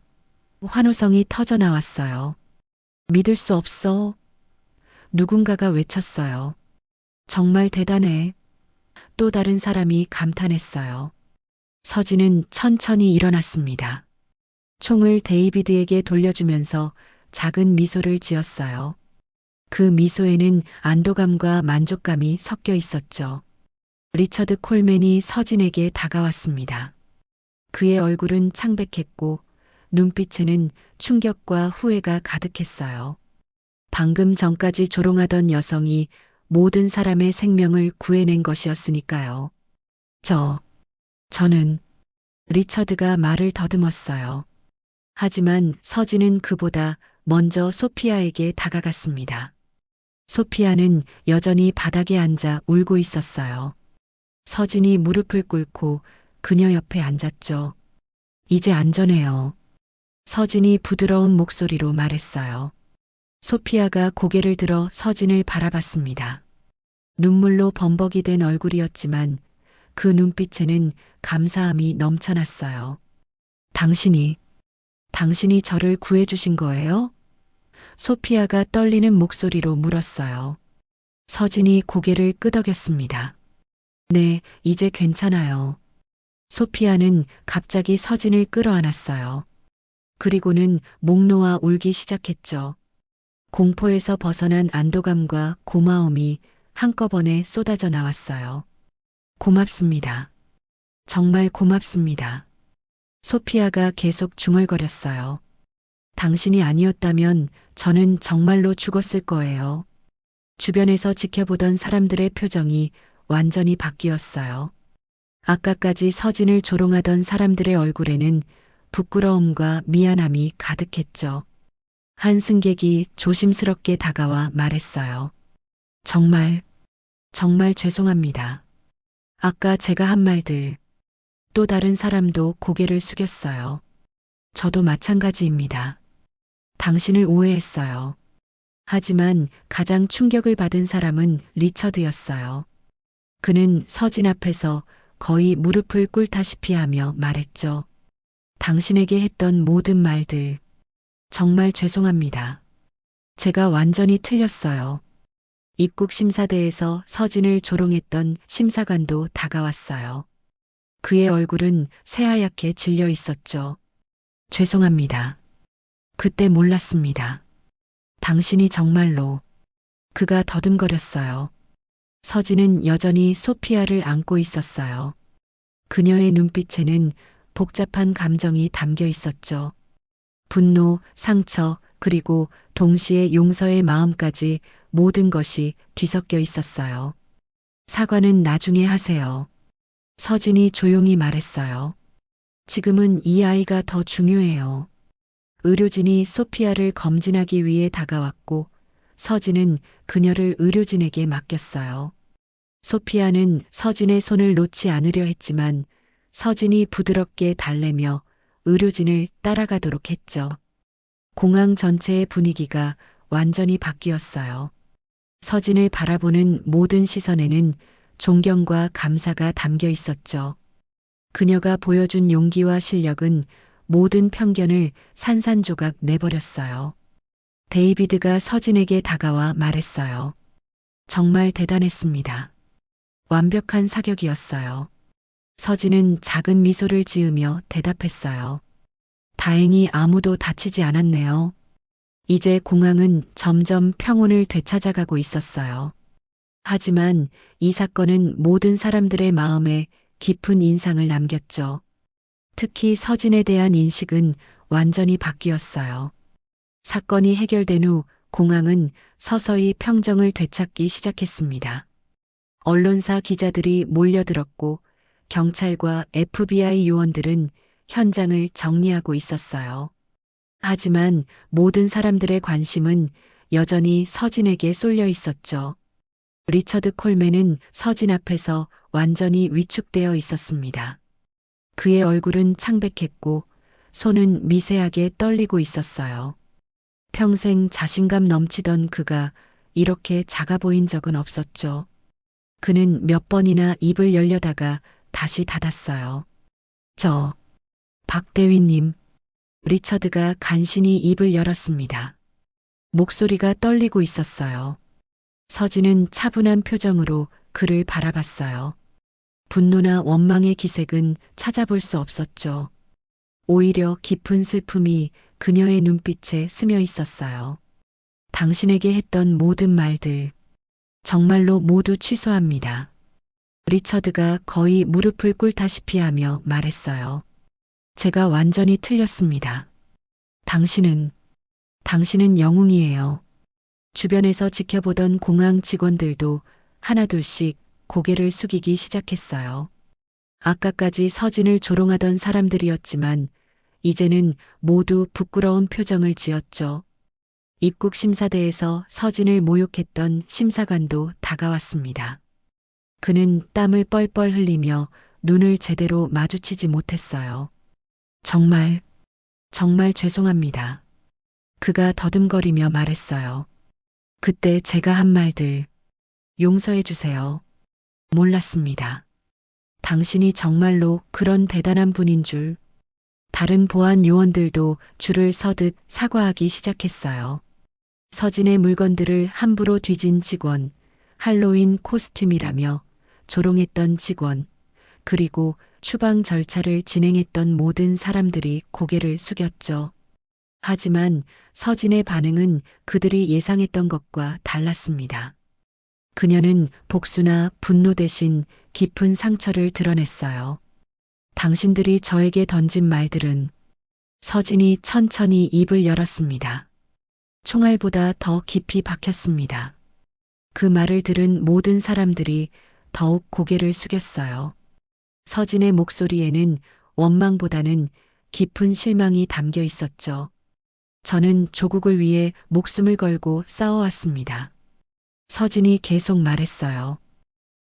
환호성이 터져 나왔어요. 믿을 수 없어. 누군가가 외쳤어요. 정말 대단해. 또 다른 사람이 감탄했어요. 서진은 천천히 일어났습니다. 총을 데이비드에게 돌려주면서 작은 미소를 지었어요. 그 미소에는 안도감과 만족감이 섞여 있었죠. 리처드 콜맨이 서진에게 다가왔습니다. 그의 얼굴은 창백했고 눈빛에는 충격과 후회가 가득했어요. 방금 전까지 조롱하던 여성이 모든 사람의 생명을 구해낸 것이었으니까요. 저는 리처드가 말을 더듬었어요. 하지만 서진은 그보다 먼저 소피아에게 다가갔습니다. 소피아는 여전히 바닥에 앉아 울고 있었어요. 서진이 무릎을 꿇고 그녀 옆에 앉았죠. 이제 안전해요. 서진이 부드러운 목소리로 말했어요. 소피아가 고개를 들어 서진을 바라봤습니다. 눈물로 범벅이 된 얼굴이었지만 그 눈빛에는 감사함이 넘쳐났어요. 당신이 저를 구해주신 거예요? 소피아가 떨리는 목소리로 물었어요. 서진이 고개를 끄덕였습니다. 네, 이제 괜찮아요. 소피아는 갑자기 서진을 끌어안았어요. 그리고는 목 놓아 울기 시작했죠. 공포에서 벗어난 안도감과 고마움이 한꺼번에 쏟아져 나왔어요. 고맙습니다. 정말 고맙습니다. 소피아가 계속 중얼거렸어요. 당신이 아니었다면 저는 정말로 죽었을 거예요. 주변에서 지켜보던 사람들의 표정이 완전히 바뀌었어요. 아까까지 서진을 조롱하던 사람들의 얼굴에는 부끄러움과 미안함이 가득했죠. 한 승객이 조심스럽게 다가와 말했어요. 정말 죄송합니다. 아까 제가 한 말들. 또 다른 사람도 고개를 숙였어요. 저도 마찬가지입니다. 당신을 오해했어요. 하지만 가장 충격을 받은 사람은 리처드였어요. 그는 서진 앞에서 거의 무릎을 꿇다시피 하며 말했죠. 당신에게 했던 모든 말들, 정말 죄송합니다. 제가 완전히 틀렸어요. 입국 심사대에서 서진을 조롱했던 심사관도 다가왔어요. 그의 얼굴은 새하얗게 질려 있었죠. 죄송합니다. 그때 몰랐습니다. 당신이 정말로. 그가 더듬거렸어요. 서진은 여전히 소피아를 안고 있었어요. 그녀의 눈빛에는 복잡한 감정이 담겨 있었죠. 분노, 상처, 그리고 동시에 용서의 마음까지 모든 것이 뒤섞여 있었어요. 사과는 나중에 하세요. 서진이 조용히 말했어요. 지금은 이 아이가 더 중요해요. 의료진이 소피아를 검진하기 위해 다가왔고 서진은 그녀를 의료진에게 맡겼어요. 소피아는 서진의 손을 놓지 않으려 했지만 서진이 부드럽게 달래며 의료진을 따라가도록 했죠. 공항 전체의 분위기가 완전히 바뀌었어요. 서진을 바라보는 모든 시선에는 존경과 감사가 담겨 있었죠. 그녀가 보여준 용기와 실력은 모든 편견을 산산조각 내버렸어요. 데이비드가 서진에게 다가와 말했어요. 정말 대단했습니다. 완벽한 사격이었어요. 서진은 작은 미소를 지으며 대답했어요. 다행히 아무도 다치지 않았네요. 이제 공항은 점점 평온을 되찾아가고 있었어요. 하지만 이 사건은 모든 사람들의 마음에 깊은 인상을 남겼죠. 특히 서진에 대한 인식은 완전히 바뀌었어요. 사건이 해결된 후 공항은 서서히 평정을 되찾기 시작했습니다. 언론사 기자들이 몰려들었고 경찰과 FBI 요원들은 현장을 정리하고 있었어요. 하지만 모든 사람들의 관심은 여전히 서진에게 쏠려 있었죠. 리처드 콜맨은 서진 앞에서 완전히 위축되어 있었습니다. 그의 얼굴은 창백했고 손은 미세하게 떨리고 있었어요. 평생 자신감 넘치던 그가 이렇게 작아 보인 적은 없었죠. 그는 몇 번이나 입을 열려다가 다시 닫았어요. 박대위님. 리처드가 간신히 입을 열었습니다. 목소리가 떨리고 있었어요. 서진은 차분한 표정으로 그를 바라봤어요. 분노나 원망의 기색은 찾아볼 수 없었죠. 오히려 깊은 슬픔이 그녀의 눈빛에 스며 있었어요. 당신에게 했던 모든 말들, 정말로 모두 취소합니다. 리처드가 거의 무릎을 꿇다시피 하며 말했어요. 제가 완전히 틀렸습니다. 당신은 영웅이에요. 주변에서 지켜보던 공항 직원들도 하나둘씩 고개를 숙이기 시작했어요. 아까까지 서진을 조롱하던 사람들이었지만 이제는 모두 부끄러운 표정을 지었죠. 입국 심사대에서 서진을 모욕했던 심사관도 다가왔습니다. 그는 땀을 뻘뻘 흘리며 눈을 제대로 마주치지 못했어요. 정말 죄송합니다. 그가 더듬거리며 말했어요. 그때 제가 한 말들 용서해 주세요. 몰랐습니다. 당신이 정말로 그런 대단한 분인 줄. 다른 보안 요원들도 줄을 서듯 사과하기 시작했어요. 서진의 물건들을 함부로 뒤진 직원, 할로윈 코스튬이라며 조롱했던 직원, 그리고 추방 절차를 진행했던 모든 사람들이 고개를 숙였죠. 하지만 서진의 반응은 그들이 예상했던 것과 달랐습니다. 그녀는 복수나 분노 대신 깊은 상처를 드러냈어요. 당신들이 저에게 던진 말들은. 서진이 천천히 입을 열었습니다. 총알보다 더 깊이 박혔습니다. 그 말을 들은 모든 사람들이 더욱 고개를 숙였어요. 서진의 목소리에는 원망보다는 깊은 실망이 담겨 있었죠. 저는 조국을 위해 목숨을 걸고 싸워왔습니다. 서진이 계속 말했어요.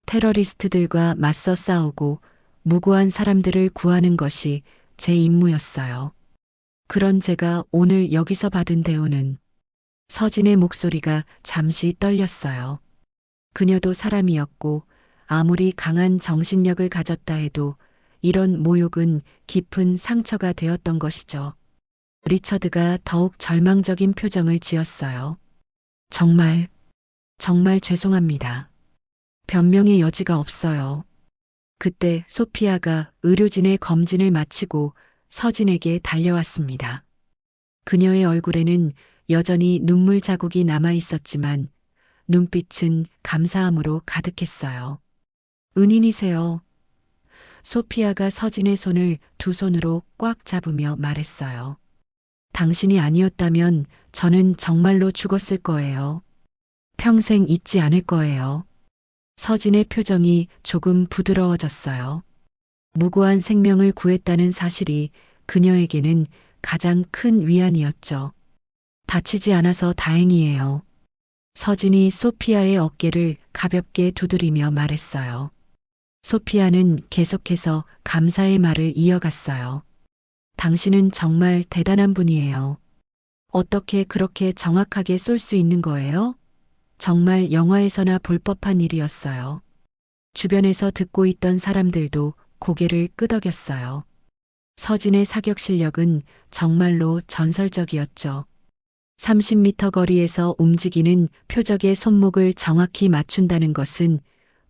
테러리스트들과 맞서 싸우고 무고한 사람들을 구하는 것이 제 임무였어요. 그런 제가 오늘 여기서 받은 대우는. 서진의 목소리가 잠시 떨렸어요. 그녀도 사람이었고 아무리 강한 정신력을 가졌다 해도 이런 모욕은 깊은 상처가 되었던 것이죠. 리처드가 더욱 절망적인 표정을 지었어요. 정말, 정말 죄송합니다. 변명의 여지가 없어요. 그때 소피아가 의료진의 검진을 마치고 서진에게 달려왔습니다. 그녀의 얼굴에는 여전히 눈물 자국이 남아 있었지만 눈빛은 감사함으로 가득했어요. 은인이세요. 소피아가 서진의 손을 두 손으로 꽉 잡으며 말했어요. 당신이 아니었다면 저는 정말로 죽었을 거예요. 평생 잊지 않을 거예요. 서진의 표정이 조금 부드러워졌어요. 무고한 생명을 구했다는 사실이 그녀에게는 가장 큰 위안이었죠. 다치지 않아서 다행이에요. 서진이 소피아의 어깨를 가볍게 두드리며 말했어요. 소피아는 계속해서 감사의 말을 이어갔어요. 당신은 정말 대단한 분이에요. 어떻게 그렇게 정확하게 쏠 수 있는 거예요? 정말 영화에서나 볼 법한 일이었어요. 주변에서 듣고 있던 사람들도 고개를 끄덕였어요. 서진의 사격 실력은 정말로 전설적이었죠. 30m 거리에서 움직이는 표적의 손목을 정확히 맞춘다는 것은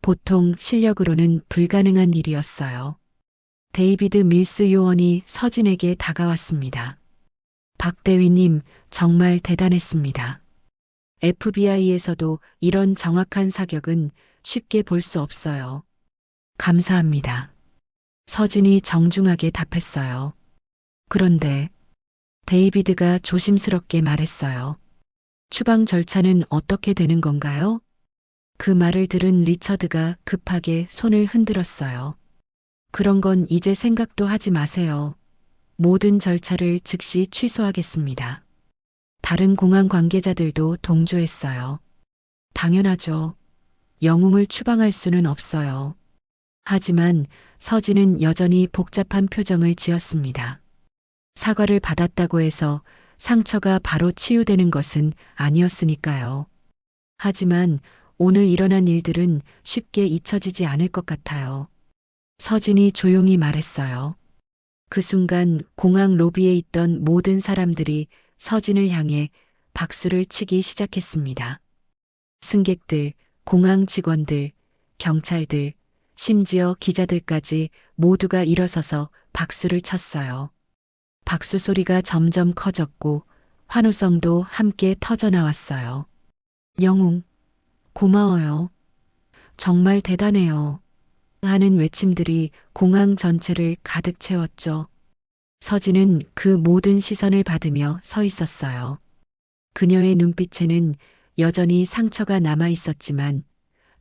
보통 실력으로는 불가능한 일이었어요. 데이비드 밀스 요원이 서진에게 다가왔습니다. 박 대위님, 정말 대단했습니다. FBI에서도 이런 정확한 사격은 쉽게 볼 수 없어요. 감사합니다. 서진이 정중하게 답했어요. 그런데 데이비드가 조심스럽게 말했어요. 추방 절차는 어떻게 되는 건가요? 그 말을 들은 리처드가 급하게 손을 흔들었어요. 그런 건 이제 생각도 하지 마세요. 모든 절차를 즉시 취소하겠습니다. 다른 공항 관계자들도 동조했어요. 당연하죠. 영웅을 추방할 수는 없어요. 하지만 서진은 여전히 복잡한 표정을 지었습니다. 사과를 받았다고 해서 상처가 바로 치유되는 것은 아니었으니까요. 하지만 오늘 일어난 일들은 쉽게 잊혀지지 않을 것 같아요. 서진이 조용히 말했어요. 그 순간 공항 로비에 있던 모든 사람들이 서진을 향해 박수를 치기 시작했습니다. 승객들, 공항 직원들, 경찰들, 심지어 기자들까지 모두가 일어서서 박수를 쳤어요. 박수 소리가 점점 커졌고 환호성도 함께 터져나왔어요. 영웅, 고마워요. 정말 대단해요. 하는 외침들이 공항 전체를 가득 채웠죠. 서진은 그 모든 시선을 받으며 서 있었어요. 그녀의 눈빛에는 여전히 상처가 남아 있었지만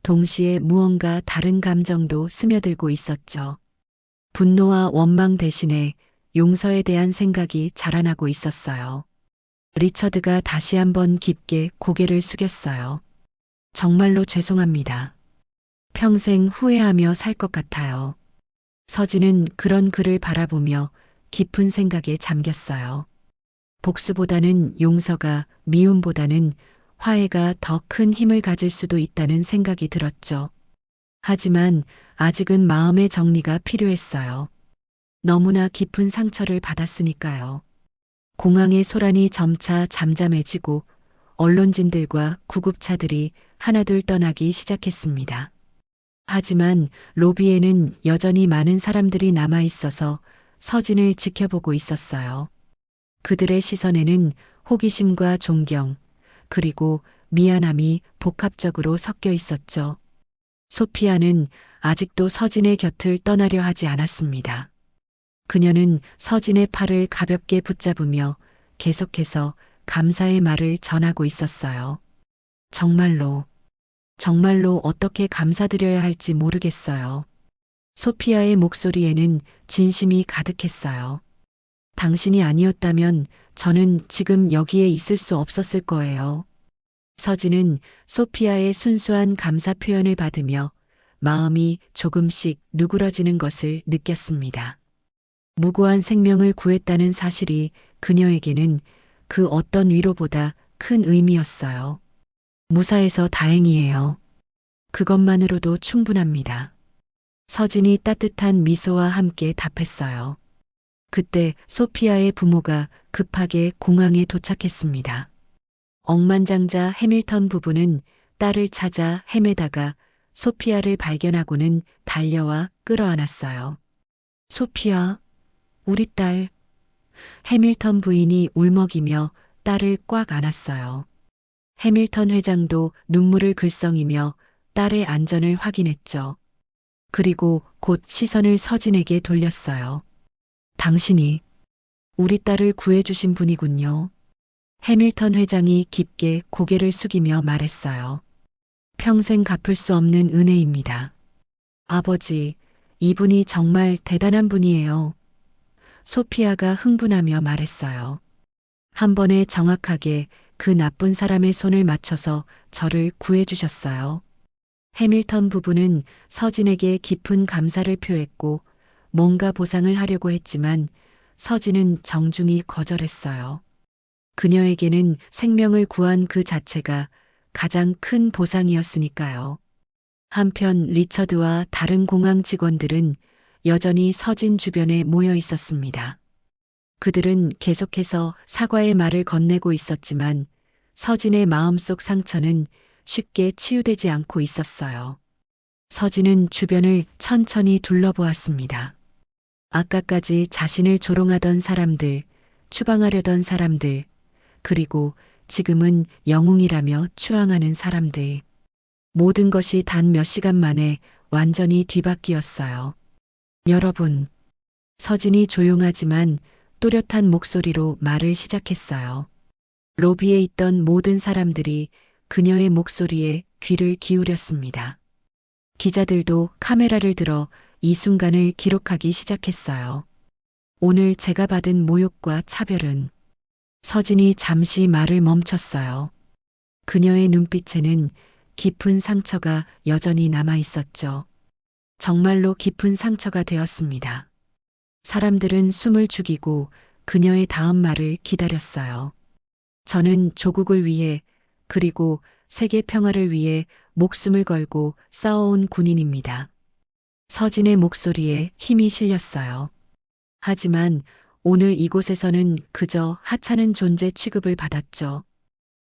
동시에 무언가 다른 감정도 스며들고 있었죠. 분노와 원망 대신에 용서에 대한 생각이 자라나고 있었어요. 리처드가 다시 한번 깊게 고개를 숙였어요. 정말로 죄송합니다. 평생 후회하며 살 것 같아요. 서진은 그런 그를 바라보며 깊은 생각에 잠겼어요. 복수보다는 용서가, 미움보다는 화해가 더 큰 힘을 가질 수도 있다는 생각이 들었죠. 하지만 아직은 마음의 정리가 필요했어요. 너무나 깊은 상처를 받았으니까요. 공항의 소란이 점차 잠잠해지고 언론진들과 구급차들이 하나둘 떠나기 시작했습니다. 하지만 로비에는 여전히 많은 사람들이 남아 있어서 서진을 지켜보고 있었어요. 그들의 시선에는 호기심과 존경, 그리고 미안함이 복합적으로 섞여 있었죠. 소피아는 아직도 서진의 곁을 떠나려 하지 않았습니다. 그녀는 서진의 팔을 가볍게 붙잡으며 계속해서 감사의 말을 전하고 있었어요. 정말로, 정말로 어떻게 감사드려야 할지 모르겠어요. 소피아의 목소리에는 진심이 가득했어요. 당신이 아니었다면 저는 지금 여기에 있을 수 없었을 거예요. 서진은 소피아의 순수한 감사 표현을 받으며 마음이 조금씩 누그러지는 것을 느꼈습니다. 무고한 생명을 구했다는 사실이 그녀에게는 그 어떤 위로보다 큰 의미였어요. 무사해서 다행이에요. 그것만으로도 충분합니다. 서진이 따뜻한 미소와 함께 답했어요. 그때 소피아의 부모가 급하게 공항에 도착했습니다. 억만장자 해밀턴 부부는 딸을 찾아 헤매다가 소피아를 발견하고는 달려와 끌어안았어요. 소피아, 우리 딸. 해밀턴 부인이 울먹이며 딸을 꽉 안았어요. 해밀턴 회장도 눈물을 글썽이며 딸의 안전을 확인했죠. 그리고 곧 시선을 서진에게 돌렸어요. 당신이 우리 딸을 구해주신 분이군요. 해밀턴 회장이 깊게 고개를 숙이며 말했어요. 평생 갚을 수 없는 은혜입니다. 아버지, 이분이 정말 대단한 분이에요. 소피아가 흥분하며 말했어요. 한 번에 정확하게 그 나쁜 사람의 손을 맞춰서 저를 구해주셨어요. 해밀턴 부부는 서진에게 깊은 감사를 표했고 뭔가 보상을 하려고 했지만 서진은 정중히 거절했어요. 그녀에게는 생명을 구한 그 자체가 가장 큰 보상이었으니까요. 한편 리처드와 다른 공항 직원들은 여전히 서진 주변에 모여 있었습니다. 그들은 계속해서 사과의 말을 건네고 있었지만 서진의 마음속 상처는 쉽게 치유되지 않고 있었어요. 서진은 주변을 천천히 둘러보았습니다. 아까까지 자신을 조롱하던 사람들, 추방하려던 사람들, 그리고 지금은 영웅이라며 추앙하는 사람들. 모든 것이 단 몇 시간 만에 완전히 뒤바뀌었어요. 여러분, 서진이 조용하지만 또렷한 목소리로 말을 시작했어요. 로비에 있던 모든 사람들이 그녀의 목소리에 귀를 기울였습니다. 기자들도 카메라를 들어 이 순간을 기록하기 시작했어요. 오늘 제가 받은 모욕과 차별은 서진이 잠시 말을 멈췄어요. 그녀의 눈빛에는 깊은 상처가 여전히 남아 있었죠. 정말로 깊은 상처가 되었습니다. 사람들은 숨을 죽이고 그녀의 다음 말을 기다렸어요. 저는 조국을 위해 그리고 세계 평화를 위해 목숨을 걸고 싸워온 군인입니다. 서진의 목소리에 힘이 실렸어요. 하지만 오늘 이곳에서는 그저 하찮은 존재 취급을 받았죠.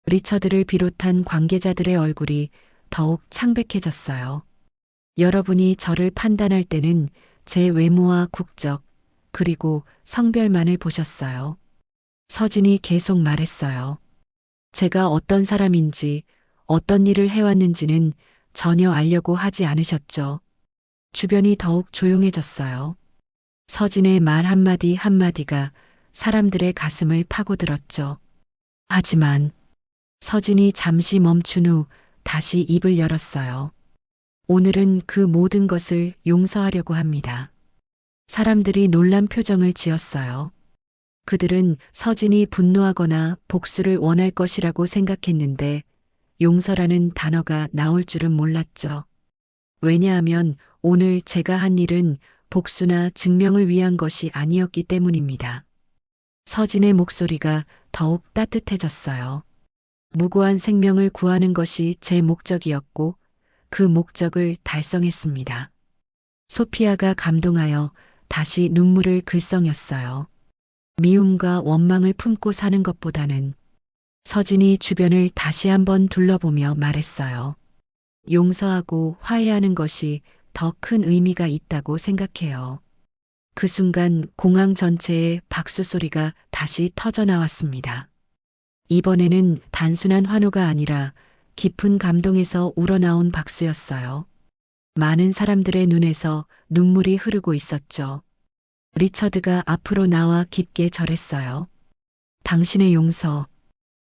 리처드를 비롯한 관계자들의 얼굴이 더욱 창백해졌어요. 여러분이 저를 판단할 때는 제 외모와 국적, 그리고 성별만을 보셨어요. 서진이 계속 말했어요. 제가 어떤 사람인지, 어떤 일을 해왔는지는 전혀 알려고 하지 않으셨죠. 주변이 더욱 조용해졌어요. 서진의 말 한마디 한마디가 사람들의 가슴을 파고들었죠. 하지만 서진이 잠시 멈춘 후 다시 입을 열었어요. 오늘은 그 모든 것을 용서하려고 합니다. 사람들이 놀란 표정을 지었어요. 그들은 서진이 분노하거나 복수를 원할 것이라고 생각했는데 용서라는 단어가 나올 줄은 몰랐죠. 왜냐하면 오늘 제가 한 일은 복수나 증명을 위한 것이 아니었기 때문입니다. 서진의 목소리가 더욱 따뜻해졌어요. 무고한 생명을 구하는 것이 제 목적이었고 그 목적을 달성했습니다. 소피아가 감동하여 다시 눈물을 글썽였어요. 미움과 원망을 품고 사는 것보다는 서진이 주변을 다시 한번 둘러보며 말했어요. 용서하고 화해하는 것이 더 큰 의미가 있다고 생각해요. 그 순간 공항 전체에 박수 소리가 다시 터져 나왔습니다. 이번에는 단순한 환호가 아니라 깊은 감동에서 우러나온 박수였어요. 많은 사람들의 눈에서 눈물이 흐르고 있었죠. 리처드가 앞으로 나와 깊게 절했어요. 당신의 용서,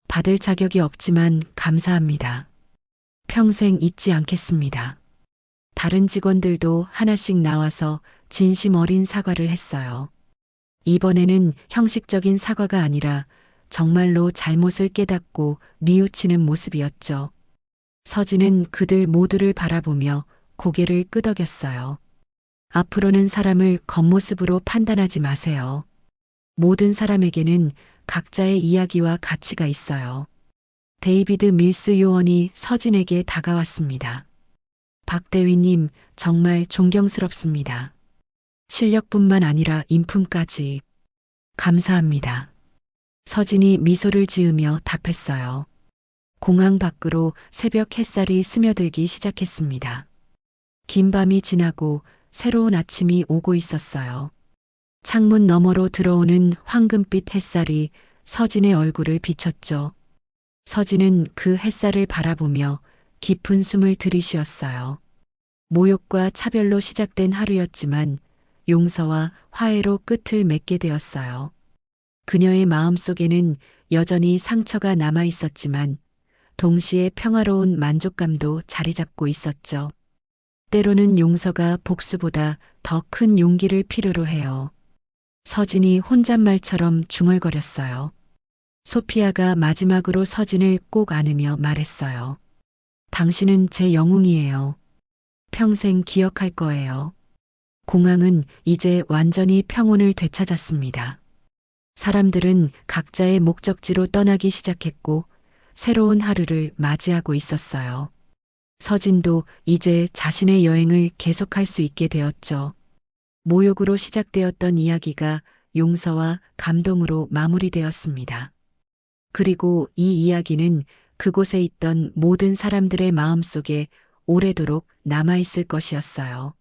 받을 자격이 없지만 감사합니다. 평생 잊지 않겠습니다. 다른 직원들도 하나씩 나와서 진심 어린 사과를 했어요. 이번에는 형식적인 사과가 아니라 정말로 잘못을 깨닫고 뉘우치는 모습이었죠. 서진은 그들 모두를 바라보며 고개를 끄덕였어요. 앞으로는 사람을 겉모습으로 판단하지 마세요. 모든 사람에게는 각자의 이야기와 가치가 있어요. 데이비드 밀스 요원이 서진에게 다가왔습니다. 박 대위님, 정말 존경스럽습니다. 실력뿐만 아니라 인품까지. 감사합니다. 서진이 미소를 지으며 답했어요. 공항 밖으로 새벽 햇살이 스며들기 시작했습니다. 긴 밤이 지나고 새로운 아침이 오고 있었어요. 창문 너머로 들어오는 황금빛 햇살이 서진의 얼굴을 비췄죠. 서진은 그 햇살을 바라보며 깊은 숨을 들이쉬었어요. 모욕과 차별로 시작된 하루였지만 용서와 화해로 끝을 맺게 되었어요. 그녀의 마음속에는 여전히 상처가 남아 있었지만 동시에 평화로운 만족감도 자리 잡고 있었죠. 때로는 용서가 복수보다 더 큰 용기를 필요로 해요. 서진이 혼잣말처럼 중얼거렸어요. 소피아가 마지막으로 서진을 꼭 안으며 말했어요. 당신은 제 영웅이에요. 평생 기억할 거예요. 공항은 이제 완전히 평온을 되찾았습니다. 사람들은 각자의 목적지로 떠나기 시작했고 새로운 하루를 맞이하고 있었어요. 서진도 이제 자신의 여행을 계속할 수 있게 되었죠. 모욕으로 시작되었던 이야기가 용서와 감동으로 마무리되었습니다. 그리고 이 이야기는 그곳에 있던 모든 사람들의 마음속에 오래도록 남아있을 것이었어요.